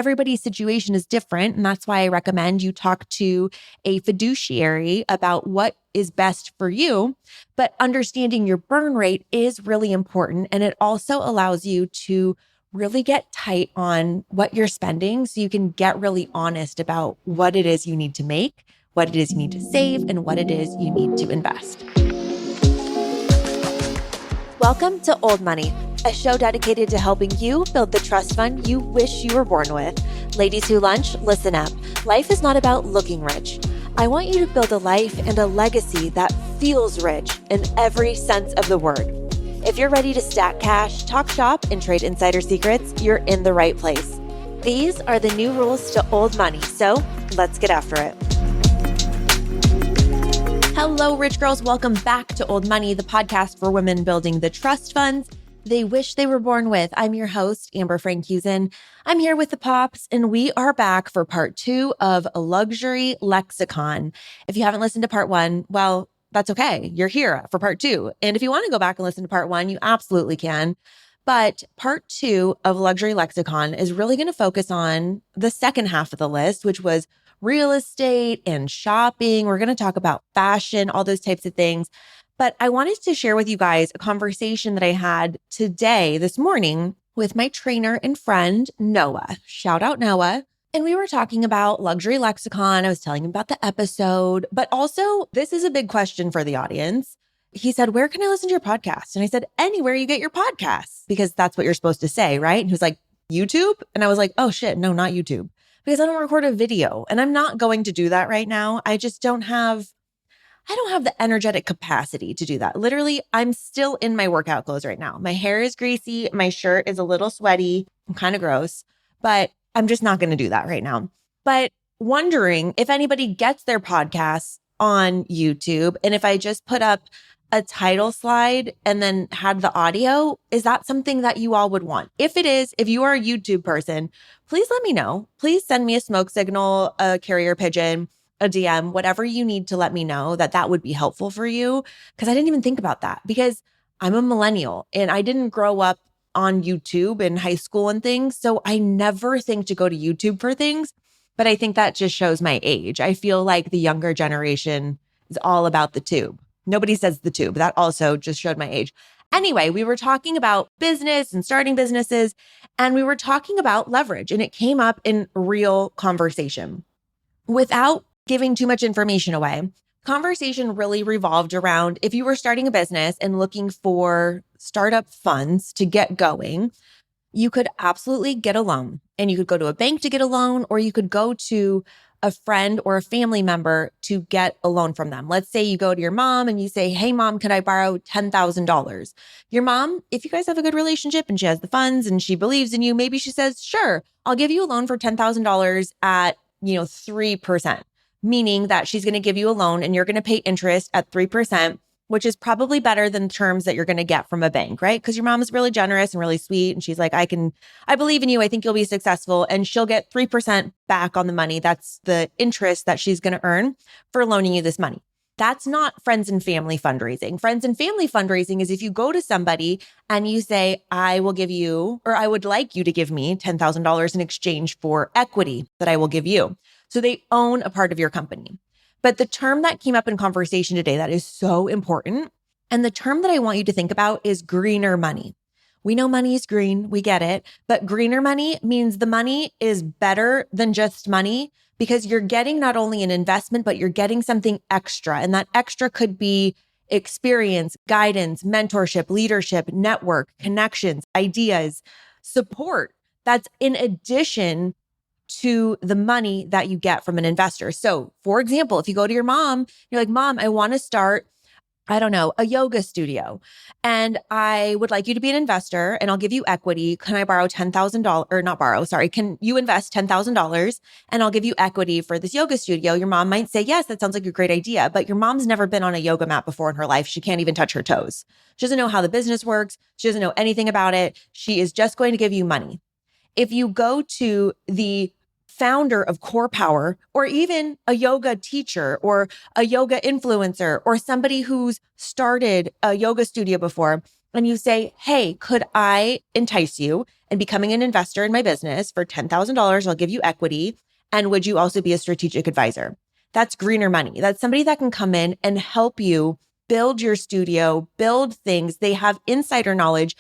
everybody's situation is different. And that's why I recommend you talk to a fiduciary about what is best for you. But understanding your burn rate is really important. And it also allows you to really get tight on what you're spending so you can get really honest about what it is you need to make, what it is you need to save, and what it is you need to invest. Welcome to Old Money, a show dedicated to helping you build the trust fund you wish you were born with. Ladies who lunch, listen up. Life is not about looking rich. I want you to build a life and a legacy that feels rich in every sense of the word. If you're ready to stack cash, talk shop, and trade insider secrets, you're in the right place. These are the new rules to Old Money, so let's get after it. Hello, rich girls. Welcome back to Old Money, the podcast for women building the trust funds they wish they were born with. I'm your host, Amber Frankel. I'm here with the Pops, and we are back for part 2 of Luxury Lexicon. If you haven't listened to part 1, well, that's okay. You're here for part 2. And if you want to go back and listen to part 1, you absolutely can. But part 2 of Luxury Lexicon is really going to focus on the second half of the list, which was real estate and shopping. We're going to talk about fashion, all those types of things. But I wanted to share with you guys a conversation that I had this morning, with my trainer and friend, Noah. Shout out, Noah. And we were talking about Luxury Lexicon. I was telling him about the episode, but also this is a big question for the audience. He said, where can I listen to your podcast? And I said, anywhere you get your podcasts, because that's what you're supposed to say, right? And he was like, YouTube? And I was like, oh shit, no, not YouTube. Because I don't record a video, and I'm not going to do that right now. I don't have the energetic capacity to do that. Literally, I'm still in my workout clothes right now. My hair is greasy. My shirt is a little sweaty. I'm kind of gross, but I'm just not going to do that right now. But wondering if anybody gets their podcasts on YouTube, and if I just put up a title slide and then had the audio, is that something that you all would want? If it is, if you are a YouTube person, please let me know. Please send me a smoke signal, a carrier pigeon, a DM, whatever you need to let me know that would be helpful for you. Because I didn't even think about that, because I'm a millennial and I didn't grow up on YouTube in high school and things. So I never think to go to YouTube for things, but I think that just shows my age. I feel like the younger generation is all about the tube. Nobody says the tube. That also just showed my age. Anyway, we were talking about business and starting businesses, and we were talking about leverage, and it came up in real conversation. Without giving too much information away, conversation really revolved around if you were starting a business and looking for startup funds to get going, you could absolutely get a loan, and you could go to a bank to get a loan, or you could go to a friend or a family member to get a loan from them. Let's say you go to your mom and you say, hey, mom, could I borrow $10,000? Your mom, if you guys have a good relationship and she has the funds and she believes in you, maybe she says, sure, I'll give you a loan for $10,000 at 3%, meaning that she's going to give you a loan and you're going to pay interest at 3%, which is probably better than terms that you're going to get from a bank, right? Because your mom is really generous and really sweet. And she's like, I believe in you. I think you'll be successful. And she'll get 3% back on the money. That's the interest that she's going to earn for loaning you this money. That's not friends and family fundraising. Friends and family fundraising is if you go to somebody and you say, I will give you, or I would like you to give me $10,000 in exchange for equity that I will give you. So they own a part of your company. But the term that came up in conversation today that is so important, and the term that I want you to think about, is greener money. We know money is green, we get it, but greener money means the money is better than just money, because you're getting not only an investment, but you're getting something extra. And that extra could be experience, guidance, mentorship, leadership, network, connections, ideas, support. That's in addition to the money that you get from an investor. So for example, if you go to your mom, you're like, Mom, I want to start, a yoga studio, and I would like you to be an investor and I'll give you equity. Can I borrow $10,000 or not borrow? Sorry. Can you invest $10,000 and I'll give you equity for this yoga studio? Your mom might say, yes, that sounds like a great idea, but your mom's never been on a yoga mat before in her life. She can't even touch her toes. She doesn't know how the business works. She doesn't know anything about it. She is just going to give you money. If you go to the founder of Core Power, or even a yoga teacher or a yoga influencer or somebody who's started a yoga studio before, and you say, hey, could I entice you in becoming an investor in my business for $10,000? I'll give you equity. And would you also be a strategic advisor? That's greener money. That's somebody that can come in and help you build your studio, build things. They have insider knowledge,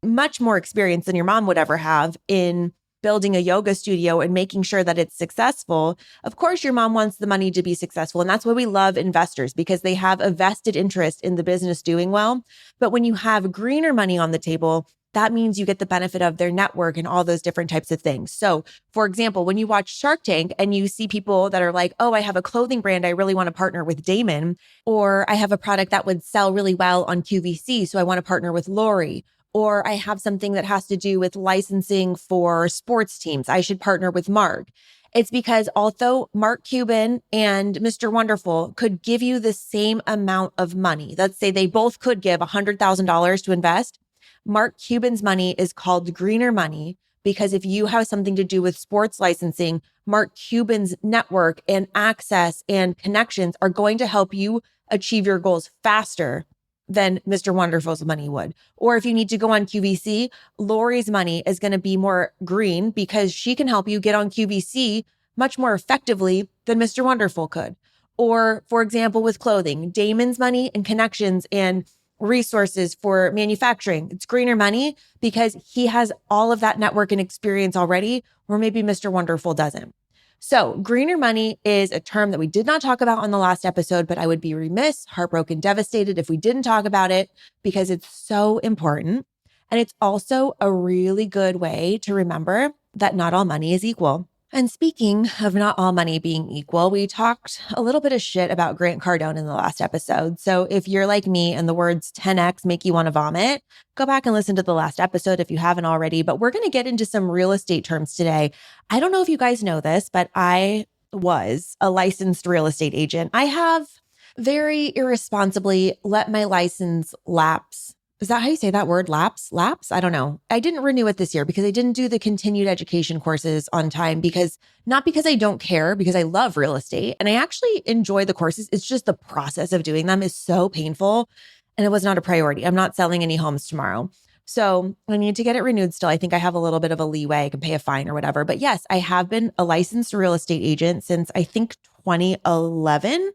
much more experience than your mom would ever have in building a yoga studio and making sure that it's successful. Of course, your mom wants the money to be successful. And that's why we love investors, because they have a vested interest in the business doing well. But when you have greener money on the table, that means you get the benefit of their network and all those different types of things. So, for example, when you watch Shark Tank and you see people that are like, oh, I have a clothing brand, I really want to partner with Damon, or I have a product that would sell really well on QVC, so I want to partner with Lori, or I have something that has to do with licensing for sports teams, I should partner with Mark. It's because although Mark Cuban and Mr. Wonderful could give you the same amount of money, let's say they both could give $100,000 to invest, Mark Cuban's money is called greener money because if you have something to do with sports licensing, Mark Cuban's network and access and connections are going to help you achieve your goals faster than Mr. Wonderful's money would. Or if you need to go on QVC, Lori's money is going to be more green because she can help you get on QVC much more effectively than Mr. Wonderful could. Or for example, with clothing, Damon's money and connections and resources for manufacturing, it's greener money because he has all of that network and experience already, or maybe Mr. Wonderful doesn't. So greener money is a term that we did not talk about on the last episode, but I would be remiss, heartbroken, devastated if we didn't talk about it because it's so important. And it's also a really good way to remember that not all money is equal. And speaking of not all money being equal, we talked a little bit of shit about Grant Cardone in the last episode. So if you're like me and the words 10x make you want to vomit, go back and listen to the last episode if you haven't already. But we're going to get into some real estate terms today. I don't know if you guys know this, but I was a licensed real estate agent. I have very irresponsibly let my license lapse. Is that how you say that word? Lapse? I don't know. I didn't renew it this year because I didn't do the continued education courses on time not because I don't care, because I love real estate and I actually enjoy the courses. It's just the process of doing them is so painful and it was not a priority. I'm not selling any homes tomorrow. So I need to get it renewed still. I think I have a little bit of a leeway. I can pay a fine or whatever. But yes, I have been a licensed real estate agent since I think 2011.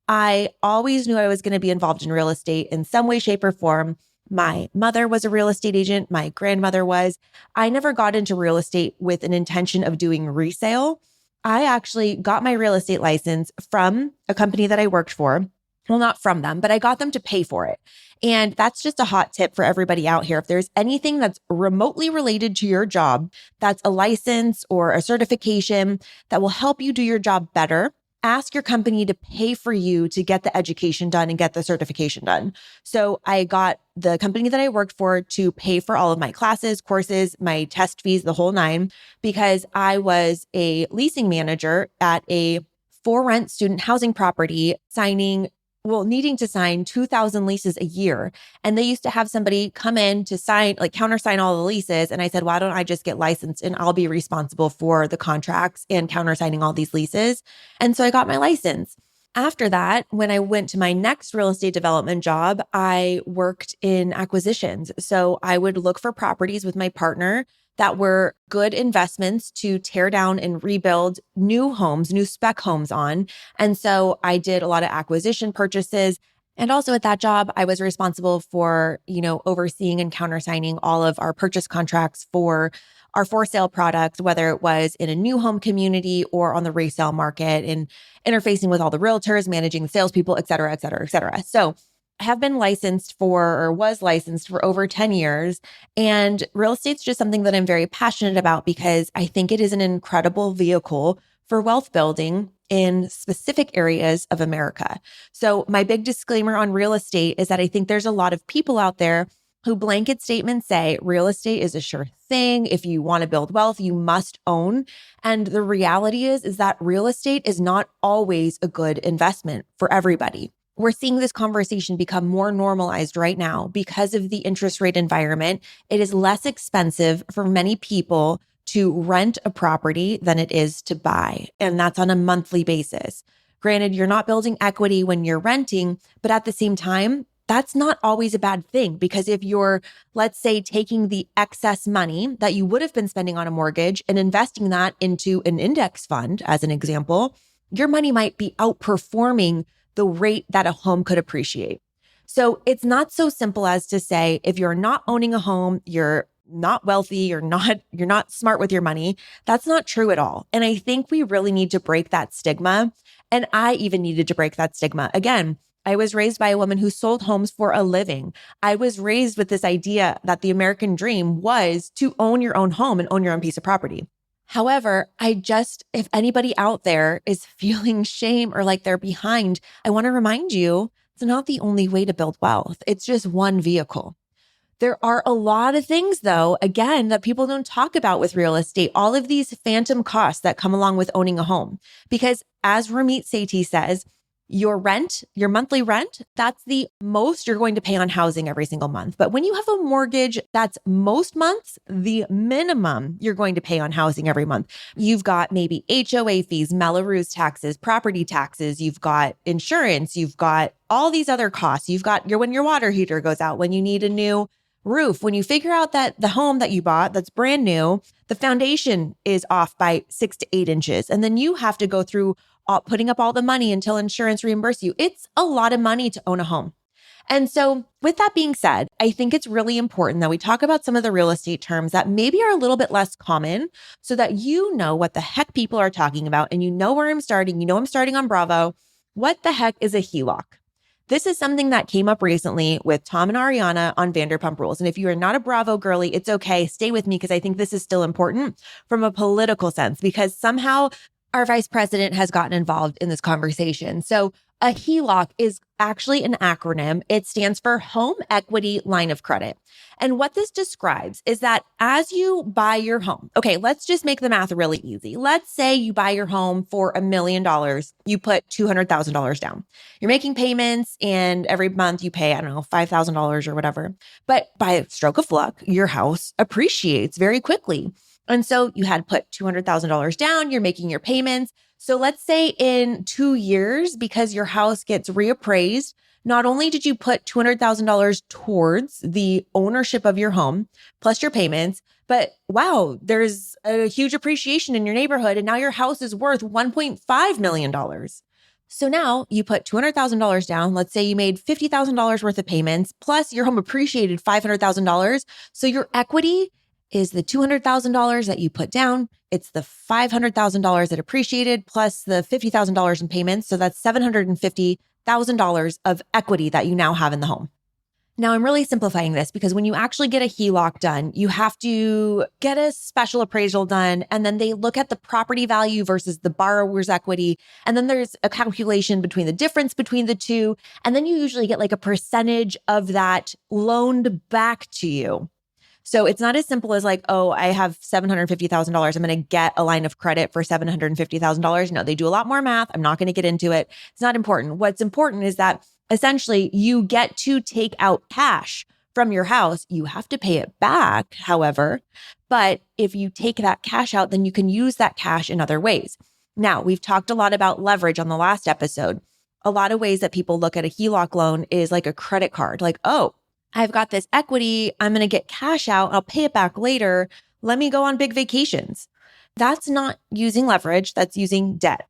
I always knew I was going to be involved in real estate in some way, shape, or form. My mother was a real estate agent. My grandmother was. I never got into real estate with an intention of doing resale. I actually got my real estate license from a company that I worked for. Well, not from them, but I got them to pay for it. And that's just a hot tip for everybody out here. If there's anything that's remotely related to your job, that's a license or a certification that will help you do your job better, ask your company to pay for you to get the education done and get the certification done. So I got the company that I worked for to pay for all of my classes, courses, my test fees, the whole nine, because I was a leasing manager at a for rent student housing property needing to sign 2,000 leases a year. And they used to have somebody come in to countersign all the leases. And I said, why don't I just get licensed and I'll be responsible for the contracts and countersigning all these leases. And so I got my license. After that, when I went to my next real estate development job, I worked in acquisitions. So I would look for properties with my partner that were good investments to tear down and rebuild new homes, new spec homes on. And so I did a lot of acquisition purchases. And also at that job, I was responsible for, overseeing and countersigning all of our purchase contracts for our for sale products, whether it was in a new home community or on the resale market, and interfacing with all the realtors, managing the salespeople, et cetera, et cetera, et cetera. So I have been was licensed for over 10 years. And real estate's just something that I'm very passionate about because I think it is an incredible vehicle for wealth building in specific areas of America. So my big disclaimer on real estate is that I think there's a lot of people out there who blanket statements say real estate is a sure thing. If you want to build wealth, you must own. And the reality is that real estate is not always a good investment for everybody. We're seeing this conversation become more normalized right now because of the interest rate environment. It is less expensive for many people to rent a property than it is to buy. And that's on a monthly basis. Granted, you're not building equity when you're renting, but at the same time, that's not always a bad thing, because if you're, let's say, taking the excess money that you would have been spending on a mortgage and investing that into an index fund, as an example, your money might be outperforming the rate that a home could appreciate. So it's not so simple as to say, if you're not owning a home, you're not wealthy, you're not smart with your money. That's not true at all. And I think we really need to break that stigma. And I even needed to break that stigma. Again, I was raised by a woman who sold homes for a living. I was raised with this idea that the American dream was to own your own home and own your own piece of property. However, if anybody out there is feeling shame or like they're behind, I want to remind you, it's not the only way to build wealth. It's just one vehicle. There are a lot of things, though, again, that people don't talk about with real estate, all of these phantom costs that come along with owning a home. Because as Ramit Sethi says, your rent, your monthly rent, that's the most you're going to pay on housing every single month. But when you have a mortgage, that's most months, the minimum you're going to pay on housing every month. You've got maybe HOA fees, Melrose taxes, property taxes, you've got insurance, you've got all these other costs. You've got when your water heater goes out, when you need a new roof, when you figure out that the home that you bought that's brand new, the foundation is off by 6 to 8 inches. And then you have to go through putting up all the money until insurance reimburses you. It's a lot of money to own a home. And so with that being said, I think it's really important that we talk about some of the real estate terms that maybe are a little bit less common, so that you know what the heck people are talking about and you know where I'm starting. You know I'm starting on Bravo. What the heck is a HELOC? This is something that came up recently with Tom and Ariana on Vanderpump Rules. And if you are not a Bravo girly, it's okay. Stay with me, because I think this is still important from a political sense, because somehow our vice president has gotten involved in this conversation. So a HELOC is actually an acronym. It stands for Home Equity Line of Credit. And what this describes is that as you buy your home, okay, let's just make the math really easy. Let's say you buy your home for $1 million. You put $200,000 down. You're making payments, and every month you pay, $5,000 or whatever. But by a stroke of luck, your house appreciates very quickly. And so you had put $200,000 down, you're making your payments. So let's say in 2 years, because your house gets reappraised, not only did you put $200,000 towards the ownership of your home, plus your payments, but wow, there's a huge appreciation in your neighborhood, and now your house is worth $1.5 million. So now you put $200,000 down. Let's say you made $50,000 worth of payments, plus your home appreciated $500,000. So your equity is the $200,000 that you put down. It's the $500,000 that appreciated plus the $50,000 in payments. So that's $750,000 of equity that you now have in the home. Now, I'm really simplifying this, because when you actually get a HELOC done, you have to get a special appraisal done, and then they look at the property value versus the borrower's equity. And then there's a calculation between the difference between the two. And then you usually get like a percentage of that loaned back to you. So it's not as simple as like, oh, I have $750,000. I'm going to get a line of credit for $750,000. No, they do a lot more math. I'm not going to get into it. It's not important. What's important is that essentially you get to take out cash from your house. You have to pay it back, however, but if you take that cash out, then you can use that cash in other ways. Now, we've talked a lot about leverage on the last episode. A lot of ways that people look at a HELOC loan is like a credit card, like, oh, I've got this equity. I'm going to get cash out. I'll pay it back later. Let me go on big vacations. That's not using leverage. That's using debt.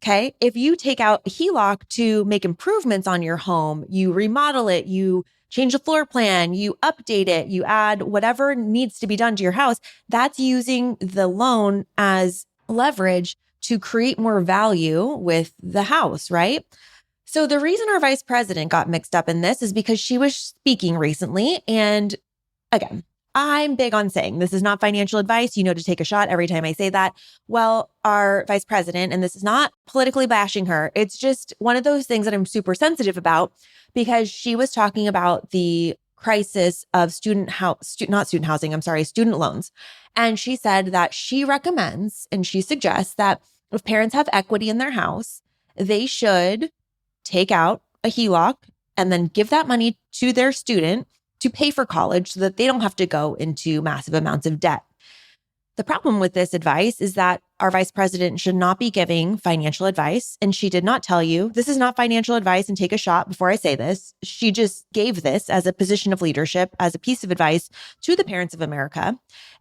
Okay. If you take out a HELOC to make improvements on your home, you remodel it, you change the floor plan, you update it, you add whatever needs to be done to your house, that's using the loan as leverage to create more value with the house, right? So the reason our vice president got mixed up in this is because she was speaking recently. And again, I'm big on saying this is not financial advice. You know to take a shot every time I say that. Well, our vice president, and this is not politically bashing her, it's just one of those things that I'm super sensitive about, because she was talking about the crisis of student loans. And she said that she recommends and she suggests that if parents have equity in their house, they should take out a HELOC and then give that money to their student to pay for college so that they don't have to go into massive amounts of debt. The problem with this advice is that our vice president should not be giving financial advice. And she did not tell you, this is not financial advice, and take a shot before I say this. She just gave this as a position of leadership, as a piece of advice to the parents of America.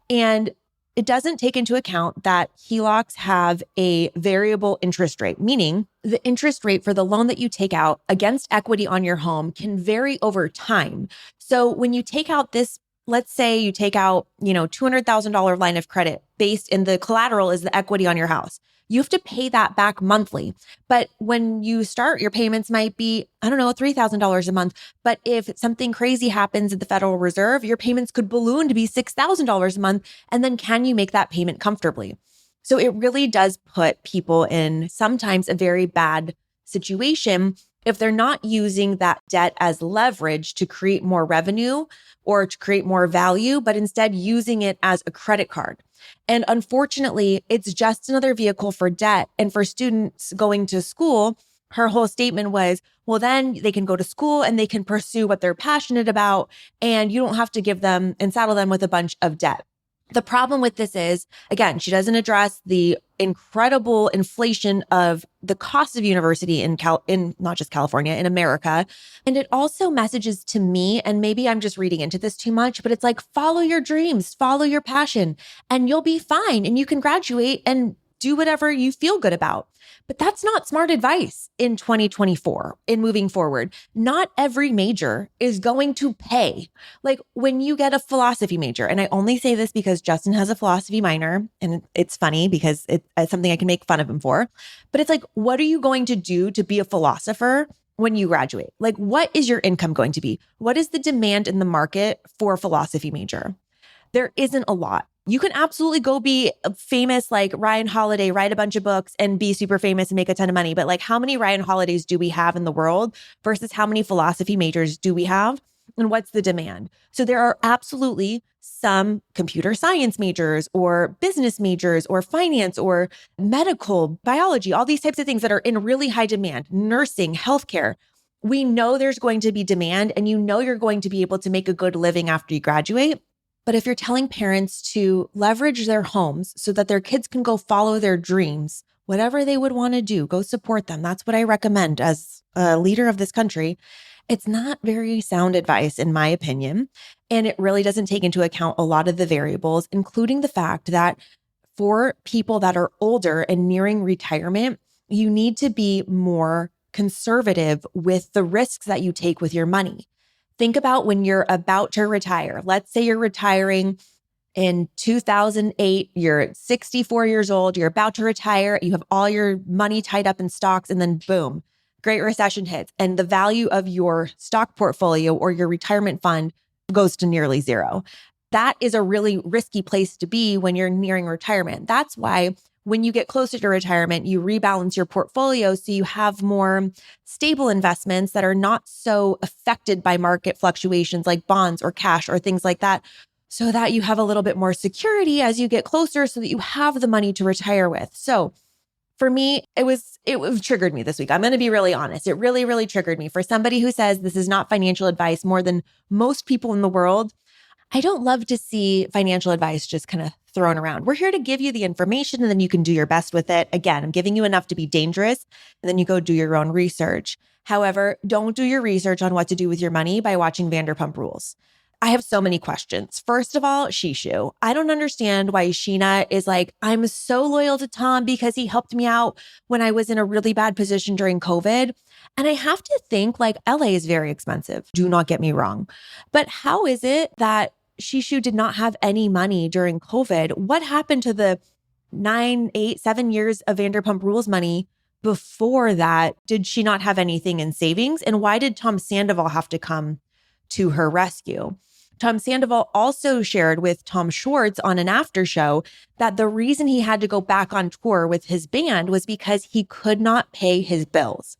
And it doesn't take into account that HELOCs have a variable interest rate, meaning the interest rate for the loan that you take out against equity on your home can vary over time. So when you take out this, let's say you take out, $200,000 line of credit based in the collateral is the equity on your house. You have to pay that back monthly. But when you start, your payments might be, $3,000 a month. But if something crazy happens at the Federal Reserve, your payments could balloon to be $6,000 a month. And then can you make that payment comfortably? So it really does put people in sometimes a very bad situation if they're not using that debt as leverage to create more revenue or to create more value, but instead using it as a credit card. And unfortunately, it's just another vehicle for debt. And for students going to school, her whole statement was, well, then they can go to school and they can pursue what they're passionate about, and you don't have to give them and saddle them with a bunch of debt. The problem with this is, again, she doesn't address the incredible inflation of the cost of university in not just California, in America. And it also messages to me, and maybe I'm just reading into this too much, but it's like, follow your dreams, follow your passion, and you'll be fine. And you can graduate and do whatever you feel good about. But that's not smart advice in 2024 in moving forward. Not every major is going to pay. Like when you get a philosophy major, and I only say this because Justin has a philosophy minor, and it's funny because it's something I can make fun of him for. But it's like, what are you going to do to be a philosopher when you graduate? Like, what is your income going to be? What is the demand in the market for a philosophy major? There isn't a lot. You can absolutely go be famous like Ryan Holiday, write a bunch of books and be super famous and make a ton of money. But like, how many Ryan Holidays do we have in the world versus how many philosophy majors do we have? And what's the demand? So there are absolutely some computer science majors or business majors or finance or medical, biology, all these types of things that are in really high demand, nursing, healthcare. We know there's going to be demand, and you're going to be able to make a good living after you graduate. But if you're telling parents to leverage their homes so that their kids can go follow their dreams, whatever they would want to do, go support them. That's what I recommend as a leader of this country. It's not very sound advice, in my opinion. And it really doesn't take into account a lot of the variables, including the fact that for people that are older and nearing retirement, you need to be more conservative with the risks that you take with your money. Think about when you're about to retire. Let's say you're retiring in 2008, you're 64 years old, you're about to retire, you have all your money tied up in stocks, and then boom, Great Recession hits, and the value of your stock portfolio or your retirement fund goes to nearly zero. That is a really risky place to be when you're nearing retirement. That's why when you get closer to retirement, you rebalance your portfolio so you have more stable investments that are not so affected by market fluctuations like bonds or cash or things like that, so that you have a little bit more security as you get closer so that you have the money to retire with. So for me, it triggered me this week. I'm going to be really honest. It really, really triggered me. For somebody who says this is not financial advice more than most people in the world, I don't love to see financial advice just kind of thrown around. We're here to give you the information and then you can do your best with it. Again, I'm giving you enough to be dangerous, and then you go do your own research. However, don't do your research on what to do with your money by watching Vanderpump Rules. I have so many questions. First of all, Shishu. I don't understand why Sheena is like, I'm so loyal to Tom because he helped me out when I was in a really bad position during COVID. And I have to think, like, LA is very expensive. Do not get me wrong. But how is it that Shishu did not have any money during COVID? What happened to the 9, 8, 7 years of Vanderpump Rules money before that? Did she not have anything in savings? And why did Tom Sandoval have to come to her rescue? Tom Sandoval also shared with Tom Schwartz on an after show that the reason he had to go back on tour with his band was because he could not pay his bills.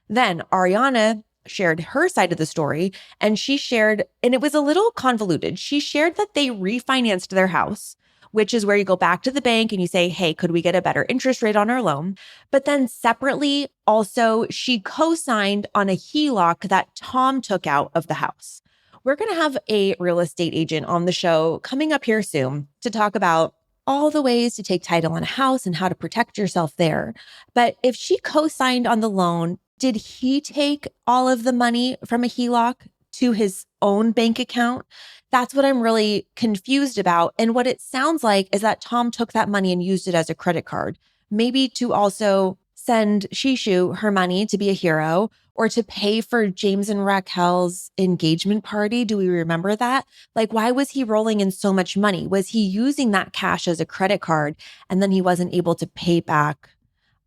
Then Ariana shared her side of the story, and she shared, and it was a little convoluted. She shared that they refinanced their house, which is where you go back to the bank and you say, hey, could we get a better interest rate on our loan? But then separately, also, she co-signed on a HELOC that Tom took out of the house. We're going to have a real estate agent on the show coming up here soon to talk about all the ways to take title on a house and how to protect yourself there. But if she co-signed on the loan, did he take all of the money from a HELOC to his own bank account? That's what I'm really confused about. And what it sounds like is that Tom took that money and used it as a credit card, maybe to also send Shishu her money to be a hero or to pay for James and Raquel's engagement party. Do we remember that? Like, why was he rolling in so much money? Was he using that cash as a credit card and then he wasn't able to pay back?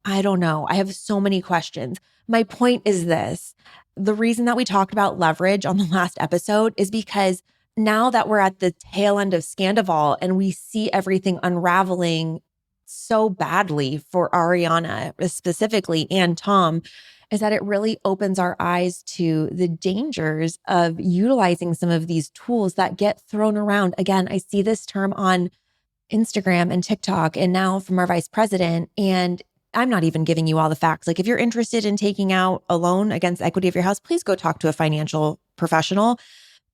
I don't know. I have so many questions. My point is this. The reason that we talked about leverage on the last episode is because now that we're at the tail end of Scandival and we see everything unraveling so badly for Ariana specifically and Tom, is that it really opens our eyes to the dangers of utilizing some of these tools that get thrown around. Again, I see this term on Instagram and TikTok and now from our vice president. And I'm not even giving you all the facts. Like if you're interested in taking out a loan against the equity of your house, please go talk to a financial professional.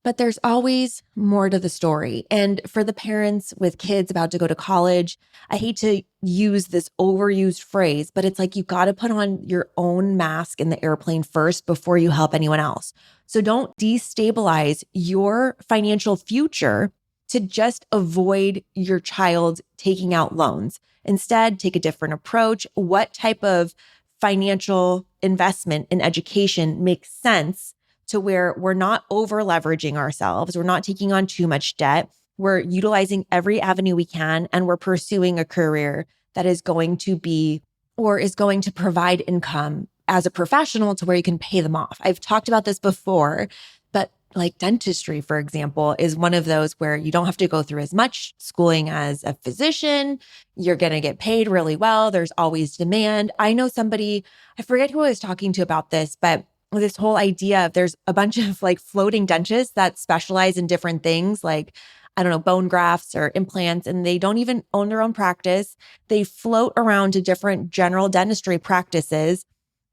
But there's always more to the story. And for the parents with kids about to go to college, I hate to use this overused phrase, but it's like you got to put on your own mask in the airplane first before you help anyone else. So don't destabilize your financial future to just avoid your child taking out loans. Instead, take a different approach. What type of financial investment in education makes sense to where we're not over leveraging ourselves, we're not taking on too much debt, we're utilizing every avenue we can, and we're pursuing a career that is going to be or is going to provide income as a professional to where you can pay them off. I've talked about this before, but like dentistry, for example, is one of those where you don't have to go through as much schooling as a physician. You're going to get paid really well. There's always demand. I know somebody, I forget who I was talking to about this, but this whole idea of there's a bunch of like floating dentists that specialize in different things, like, I don't know, bone grafts or implants, and they don't even own their own practice. They float around to different general dentistry practices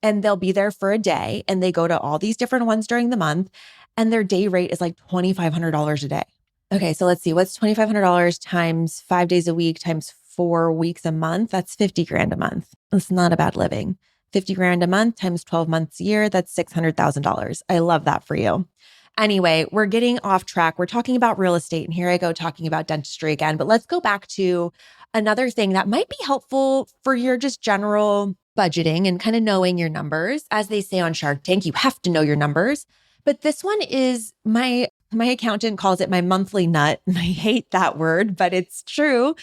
and they'll be there for a day and they go to all these different ones during the month and their day rate is like $2,500 a day. Okay, so let's see, what's $2,500 times 5 days a week times 4 weeks a month? That's 50 grand a month. That's not a bad living. 50 grand a month times 12 months a year, that's $600,000. I love that for you. Anyway, we're getting off track. We're talking about real estate and here I go talking about dentistry again, but let's go back to another thing that might be helpful for your just general budgeting and kind of knowing your numbers. As they say on Shark Tank, you have to know your numbers. But this one is my accountant calls it my monthly nut. And I hate that word, but it's true.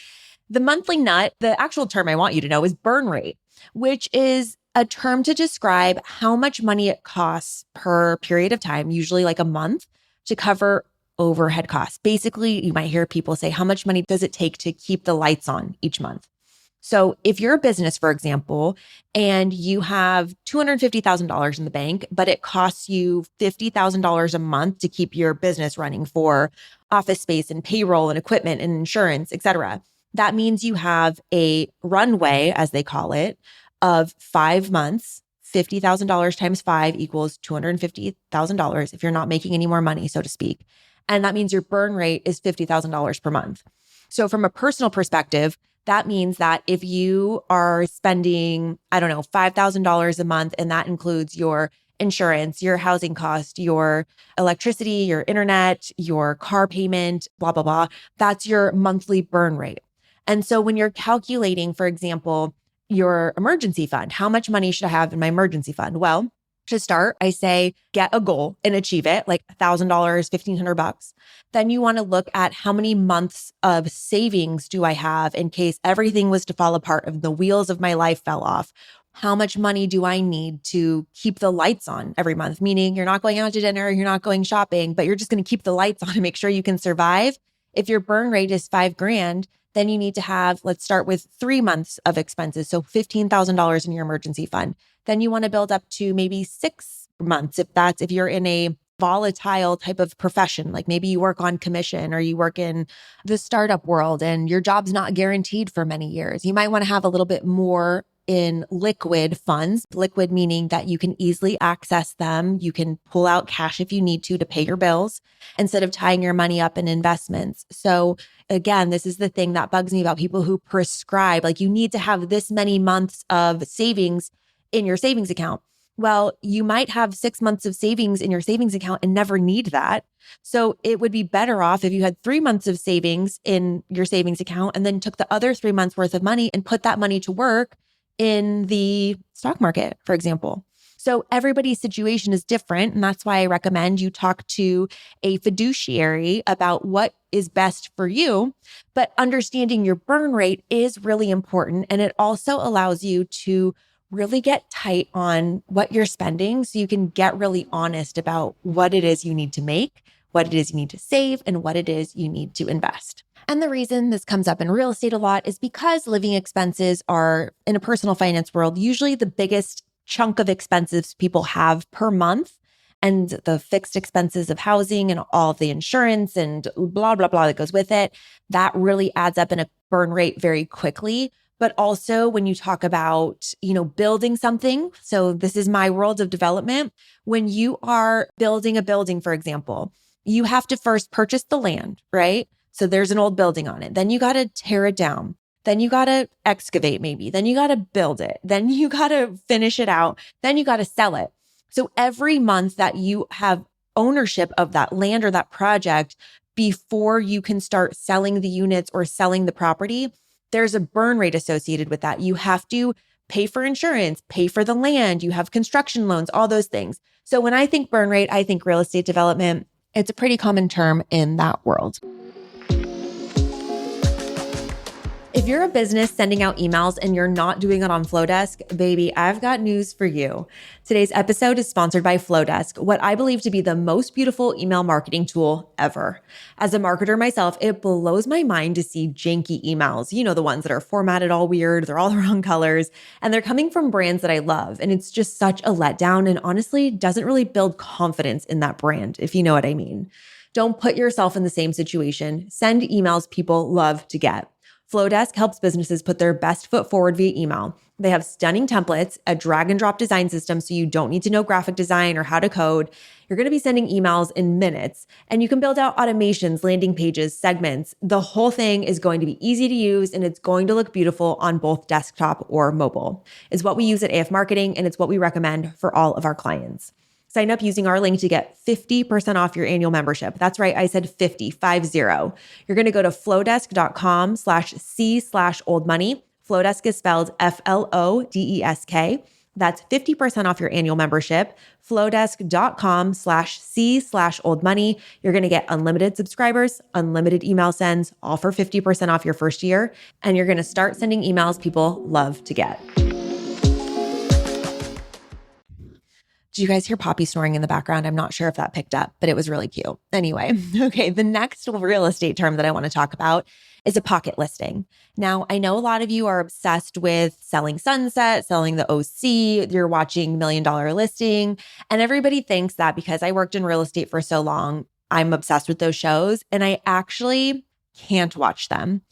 The monthly nut, the actual term I want you to know is burn rate, which is a term to describe how much money it costs per period of time, usually like a month, to cover overhead costs. Basically, you might hear people say, how much money does it take to keep the lights on each month? So if you're a business, for example, and you have $250,000 in the bank, but it costs you $50,000 a month to keep your business running for office space and payroll and equipment and insurance, et cetera, that means you have a runway, as they call it, of 5 months. $50,000 times 5 equals $250,000 if you're not making any more money, so to speak. And that means your burn rate is $50,000 per month. So from a personal perspective, that means that if you are spending, I don't know, $5,000 a month, and that includes your insurance, your housing cost, your electricity, your internet, your car payment, blah, blah, blah, that's your monthly burn rate. And so when you're calculating, for example, your emergency fund, how much money should I have in my emergency fund? Well, to start, I say get a goal and achieve it, like $1,000, $1,500. Then you want to look at how many months of savings do I have in case everything was to fall apart, if the wheels of my life fell off. How much money do I need to keep the lights on every month? Meaning you're not going out to dinner, you're not going shopping, but you're just going to keep the lights on to make sure you can survive. If your burn rate is $5,000, then you need to have, let's start with 3 months of expenses. So $15,000 in your emergency fund. Then you want to build up to maybe 6 months if you're in a volatile type of profession, like maybe you work on commission or you work in the startup world and your job's not guaranteed for many years. You might want to have a little bit more in liquid funds, liquid meaning that you can easily access them. You can pull out cash if you need to pay your bills instead of tying your money up in investments. So again, this is the thing that bugs me about people who prescribe, like you need to have this many months of savings in your savings account. Well, you might have 6 months of savings in your savings account and never need that. So it would be better off if you had 3 months of savings in your savings account and then took the other 3 months worth of money and put that money to work in the stock market, for example. So everybody's situation is different. And that's why I recommend you talk to a fiduciary about what is best for you. But understanding your burn rate is really important. And it also allows you to really get tight on what you're spending so you can get really honest about what it is you need to make, what it is you need to save, and what it is you need to invest. And the reason this comes up in real estate a lot is because living expenses are, in a personal finance world, usually the biggest chunk of expenses people have per month. And the fixed expenses of housing and all of the insurance and blah, blah, blah that goes with it, that really adds up in a burn rate very quickly. But also when you talk about, building something, so this is my world of development. When you are building a building, for example, you have to first purchase the land, right? So there's an old building on it. Then you got to tear it down. Then you got to excavate maybe. Then you got to build it. Then you got to finish it out. Then you got to sell it. So every month that you have ownership of that land or that project before you can start selling the units or selling the property, there's a burn rate associated with that. You have to pay for insurance, pay for the land, you have construction loans, all those things. So when I think burn rate, I think real estate development. It's a pretty common term in that world. If you're a business sending out emails and you're not doing it on Flowdesk, baby, I've got news for you. Today's episode is sponsored by Flowdesk, what I believe to be the most beautiful email marketing tool ever. As a marketer myself, it blows my mind to see janky emails. The ones that are formatted all weird, they're all the wrong colors, and they're coming from brands that I love. And it's just such a letdown and honestly doesn't really build confidence in that brand, if you know what I mean. Don't put yourself in the same situation. Send emails people love to get. Flowdesk helps businesses put their best foot forward via email. They have stunning templates, a drag and drop design system so you don't need to know graphic design or how to code. You're going to be sending emails in minutes, and you can build out automations, landing pages, segments. The whole thing is going to be easy to use, and it's going to look beautiful on both desktop or mobile. It's what we use at AF Marketing, and it's what we recommend for all of our clients. Sign up using our link to get 50% off your annual membership. That's right. I said 50. You're going to go to flowdesk.com/c/oldmoney. Flowdesk is spelled FLODESK. That's 50% off your annual membership. Flowdesk.com/c/oldmoney. You're going to get unlimited subscribers, unlimited email sends, all for 50% off your first year. And you're going to start sending emails people love to get. Did you guys hear Poppy snoring in the background? I'm not sure if that picked up, but it was really cute. Anyway, okay, the next real estate term that I want to talk about is a pocket listing. Now, I know a lot of you are obsessed with Selling Sunset, selling the OC, you're watching $1 Million Listing, and everybody thinks that because I worked in real estate for so long, I'm obsessed with those shows, and I actually can't watch them.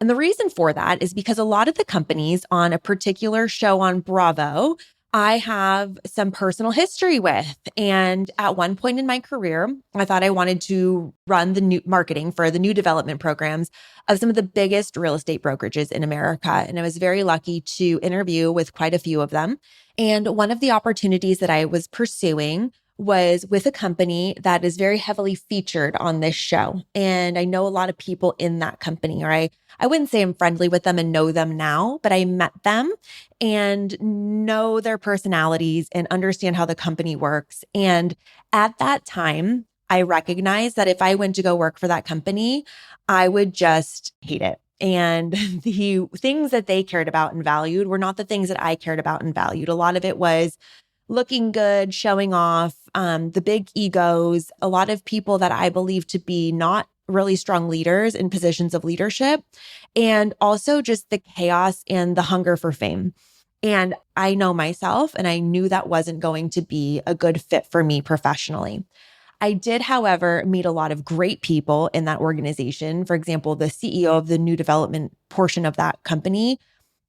And the reason for that is because a lot of the companies on a particular show on Bravo, I have some personal history with. And at one point in my career, I thought I wanted to run the new marketing for the new development programs of some of the biggest real estate brokerages in America. And I was very lucky to interview with quite a few of them. And one of the opportunities that I was pursuing was with a company that is very heavily featured on this show. And I know a lot of people in that company, or I wouldn't say I'm friendly with them and know them now, but I met them and know their personalities and understand how the company works. And at that time, I recognized that if I went to go work for that company, I would just hate it. And the things that they cared about and valued were not the things that I cared about and valued. A lot of it was looking good, showing off, the big egos, a lot of people that I believe to be not really strong leaders in positions of leadership, and also just the chaos and the hunger for fame. And I know myself, and I knew that wasn't going to be a good fit for me professionally. I did, however, meet a lot of great people in that organization. For example, the CEO of the new development portion of that company,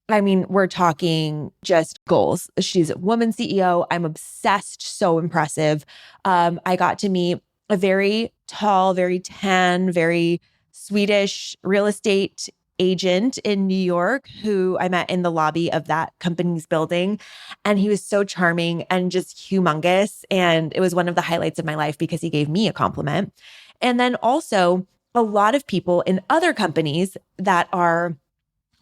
I mean, we're talking just goals. She's a woman CEO. I'm obsessed. So impressive. I got to meet a very tall, very tan, very Swedish real estate agent in New York who I met in the lobby of that company's building. And he was so charming and just humongous. And it was one of the highlights of my life because he gave me a compliment. And then also a lot of people in other companies that are,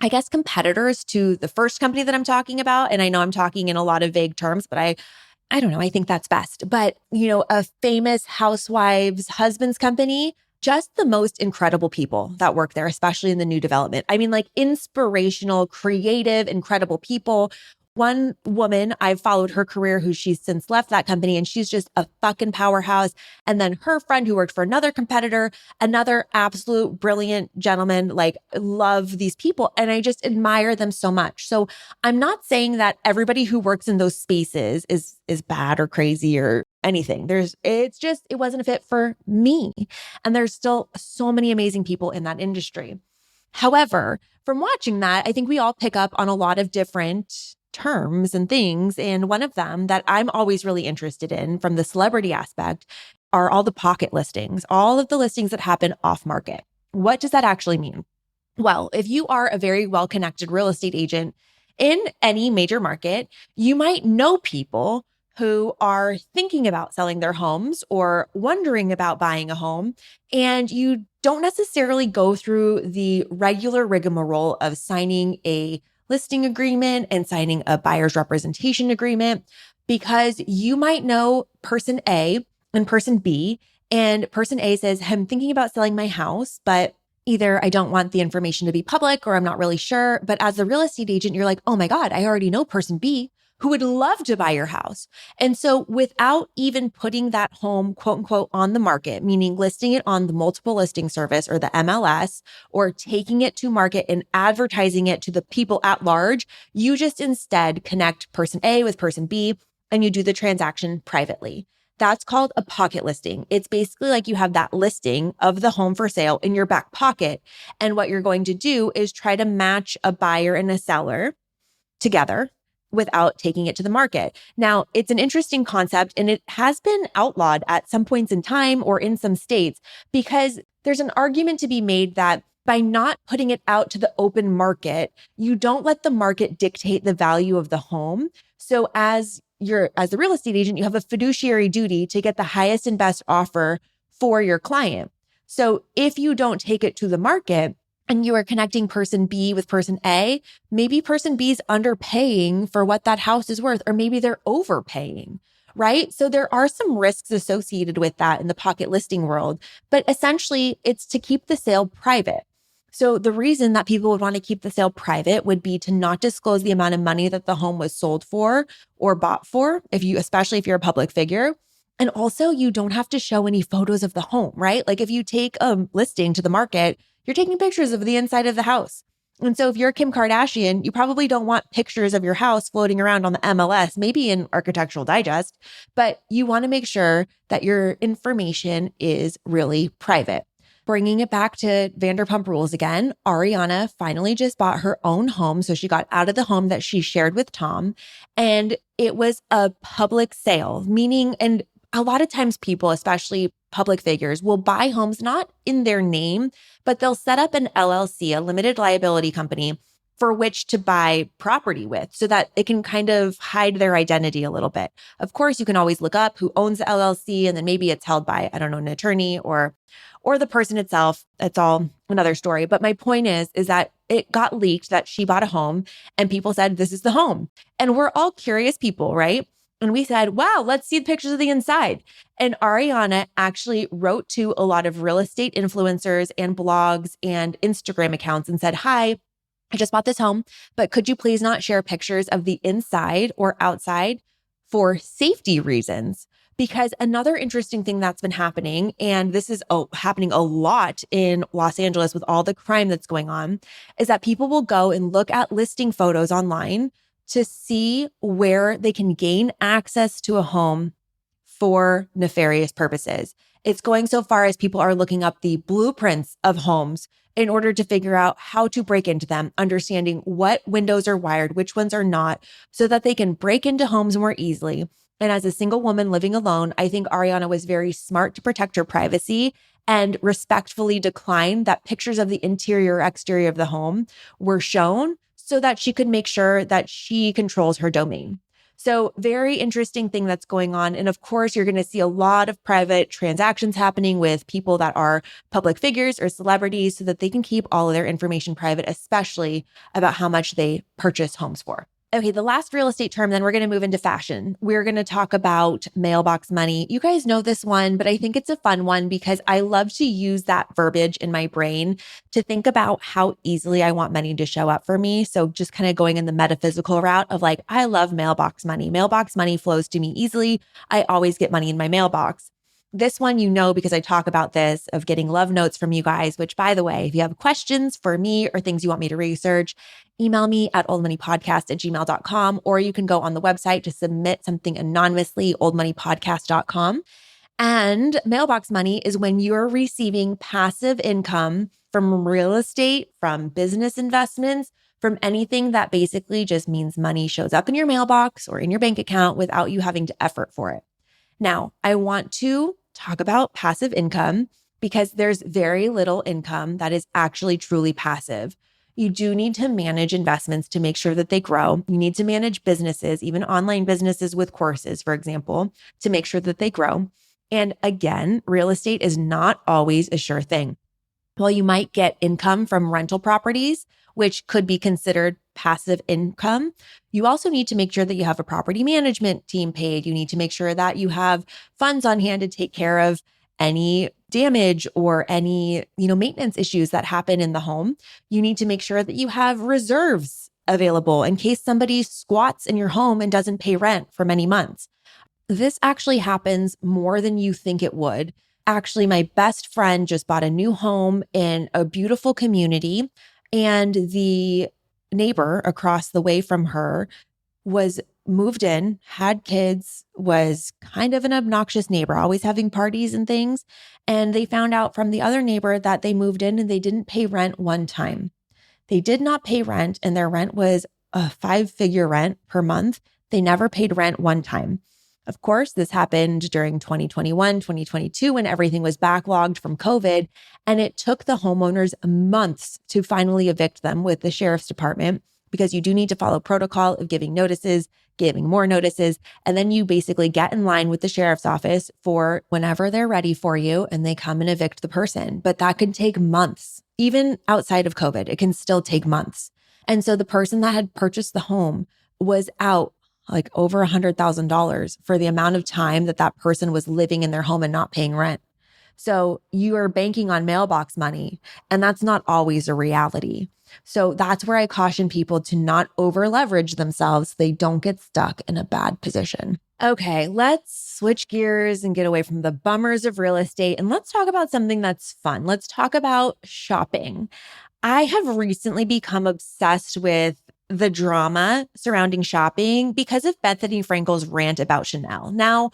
I guess, competitors to the first company that I'm talking about. And I know I'm talking in a lot of vague terms, but I don't know. I think that's best. But, a famous housewives, husbands company, just the most incredible people that work there, especially in the new development. I mean, like inspirational, creative, incredible people. One woman, I've followed her career, who she's since left that company, and she's just a fucking powerhouse. And then her friend who worked for another competitor, another absolute brilliant gentleman, like love these people. And I just admire them so much. So I'm not saying that everybody who works in those spaces is bad or crazy or anything. It wasn't a fit for me. And there's still so many amazing people in that industry. However, from watching that, I think we all pick up on a lot of different terms and things. And one of them that I'm always really interested in from the celebrity aspect are all the pocket listings, all of the listings that happen off market. What does that actually mean? Well, if you are a very well-connected real estate agent in any major market, you might know people who are thinking about selling their homes or wondering about buying a home, and you don't necessarily go through the regular rigmarole of signing a listing agreement and signing a buyer's representation agreement, because you might know person A and person B, and person A says, I'm thinking about selling my house, but either I don't want the information to be public or I'm not really sure. But as a real estate agent, you're like, oh my God, I already know person B who would love to buy your house. And so without even putting that home, quote unquote, on the market, meaning listing it on the multiple listing service or the MLS, or taking it to market and advertising it to the people at large, you just instead connect person A with person B and you do the transaction privately. That's called a pocket listing. It's basically like you have that listing of the home for sale in your back pocket. And what you're going to do is try to match a buyer and a seller together without taking it to the market. Now, it's an interesting concept and it has been outlawed at some points in time or in some states, because there's an argument to be made that by not putting it out to the open market, you don't let the market dictate the value of the home. So as the real estate agent, you have a fiduciary duty to get the highest and best offer for your client. So if you don't take it to the market, and you are connecting person B with person A, maybe person B is underpaying for what that house is worth, or maybe they're overpaying, right? So there are some risks associated with that in the pocket listing world, but essentially it's to keep the sale private. So the reason that people would want to keep the sale private would be to not disclose the amount of money that the home was sold for or bought for, especially if you're a public figure. And also you don't have to show any photos of the home, right? Like if you take a listing to the market, you're taking pictures of the inside of the house. And so if you're Kim Kardashian, you probably don't want pictures of your house floating around on the MLS, maybe in Architectural Digest, but you want to make sure that your information is really private. Bringing it back to Vanderpump Rules again, Ariana finally just bought her own home. So she got out of the home that she shared with Tom, and it was a public sale, meaning, and a lot of times people, especially public figures, will buy homes not in their name, but they'll set up an LLC, a limited liability company, for which to buy property with so that it can kind of hide their identity a little bit. Of course, you can always look up who owns the LLC, and then maybe it's held by, I don't know, an attorney or the person itself. It's all another story. But my point is that it got leaked that she bought a home and people said, this is the home. And we're all curious people, right? And we said, wow, let's see the pictures of the inside. And Ariana actually wrote to a lot of real estate influencers and blogs and Instagram accounts and said, hi, I just bought this home, but could you please not share pictures of the inside or outside for safety reasons? Because another interesting thing that's been happening, and this is happening a lot in Los Angeles with all the crime that's going on, is that people will go and look at listing photos online to see where they can gain access to a home for nefarious purposes. It's going so far as people are looking up the blueprints of homes in order to figure out how to break into them, understanding what windows are wired, which ones are not, so that they can break into homes more easily. And as a single woman living alone, I think Ariana was very smart to protect her privacy and respectfully decline that pictures of the interior or exterior of the home were shown so that she could make sure that she controls her domain. So very interesting thing that's going on. And of course, you're going to see a lot of private transactions happening with people that are public figures or celebrities so that they can keep all of their information private, especially about how much they purchase homes for. Okay, the last real estate term, then we're going to move into fashion. We're going to talk about mailbox money. You guys know this one, but I think it's a fun one because I love to use that verbiage in my brain to think about how easily I want money to show up for me. So just kind of going in the metaphysical route of like, I love mailbox money. Mailbox money flows to me easily. I always get money in my mailbox. This one, you know, because I talk about this of getting love notes from you guys, which by the way, if you have questions for me or things you want me to research, email me at oldmoneypodcast@gmail.com, or you can go on the website to submit something anonymously, oldmoneypodcast.com. And mailbox money is when you're receiving passive income from real estate, from business investments, from anything that basically just means money shows up in your mailbox or in your bank account without you having to effort for it. Now, I want to talk about passive income because there's very little income that is actually truly passive. You do need to manage investments to make sure that they grow. You need to manage businesses, even online businesses with courses, for example, to make sure that they grow. And again, real estate is not always a sure thing. While you might get income from rental properties, which could be considered passive income, you also need to make sure that you have a property management team paid. You need to make sure that you have funds on hand to take care of any damage or any, maintenance issues that happen in the home. You need to make sure that you have reserves available in case somebody squats in your home and doesn't pay rent for many months. This actually happens more than you think it would. Actually, my best friend just bought a new home in a beautiful community, and the neighbor across the way from her was moved in, had kids, was kind of an obnoxious neighbor, always having parties and things. And they found out from the other neighbor that they moved in and they didn't pay rent one time. They did not pay rent, and their rent was a 5-figure rent per month. They never paid rent one time. Of course, this happened during 2021, 2022, when everything was backlogged from COVID, and it took the homeowners months to finally evict them with the sheriff's department, because you do need to follow protocol of giving notices, giving more notices, and then you basically get in line with the sheriff's office for whenever they're ready for you, and they come and evict the person. But that can take months. Even outside of COVID, it can still take months. And so the person that had purchased the home was out like over $100,000 for the amount of time that that person was living in their home and not paying rent. So you are banking on mailbox money, and that's not always a reality. So that's where I caution people to not over leverage themselves so they don't get stuck in a bad position. Okay, let's switch gears and get away from the bummers of real estate, and let's talk about something that's fun. Let's talk about shopping. I have recently become obsessed with the drama surrounding shopping because of Bethenny Frankel's rant about Chanel. Now,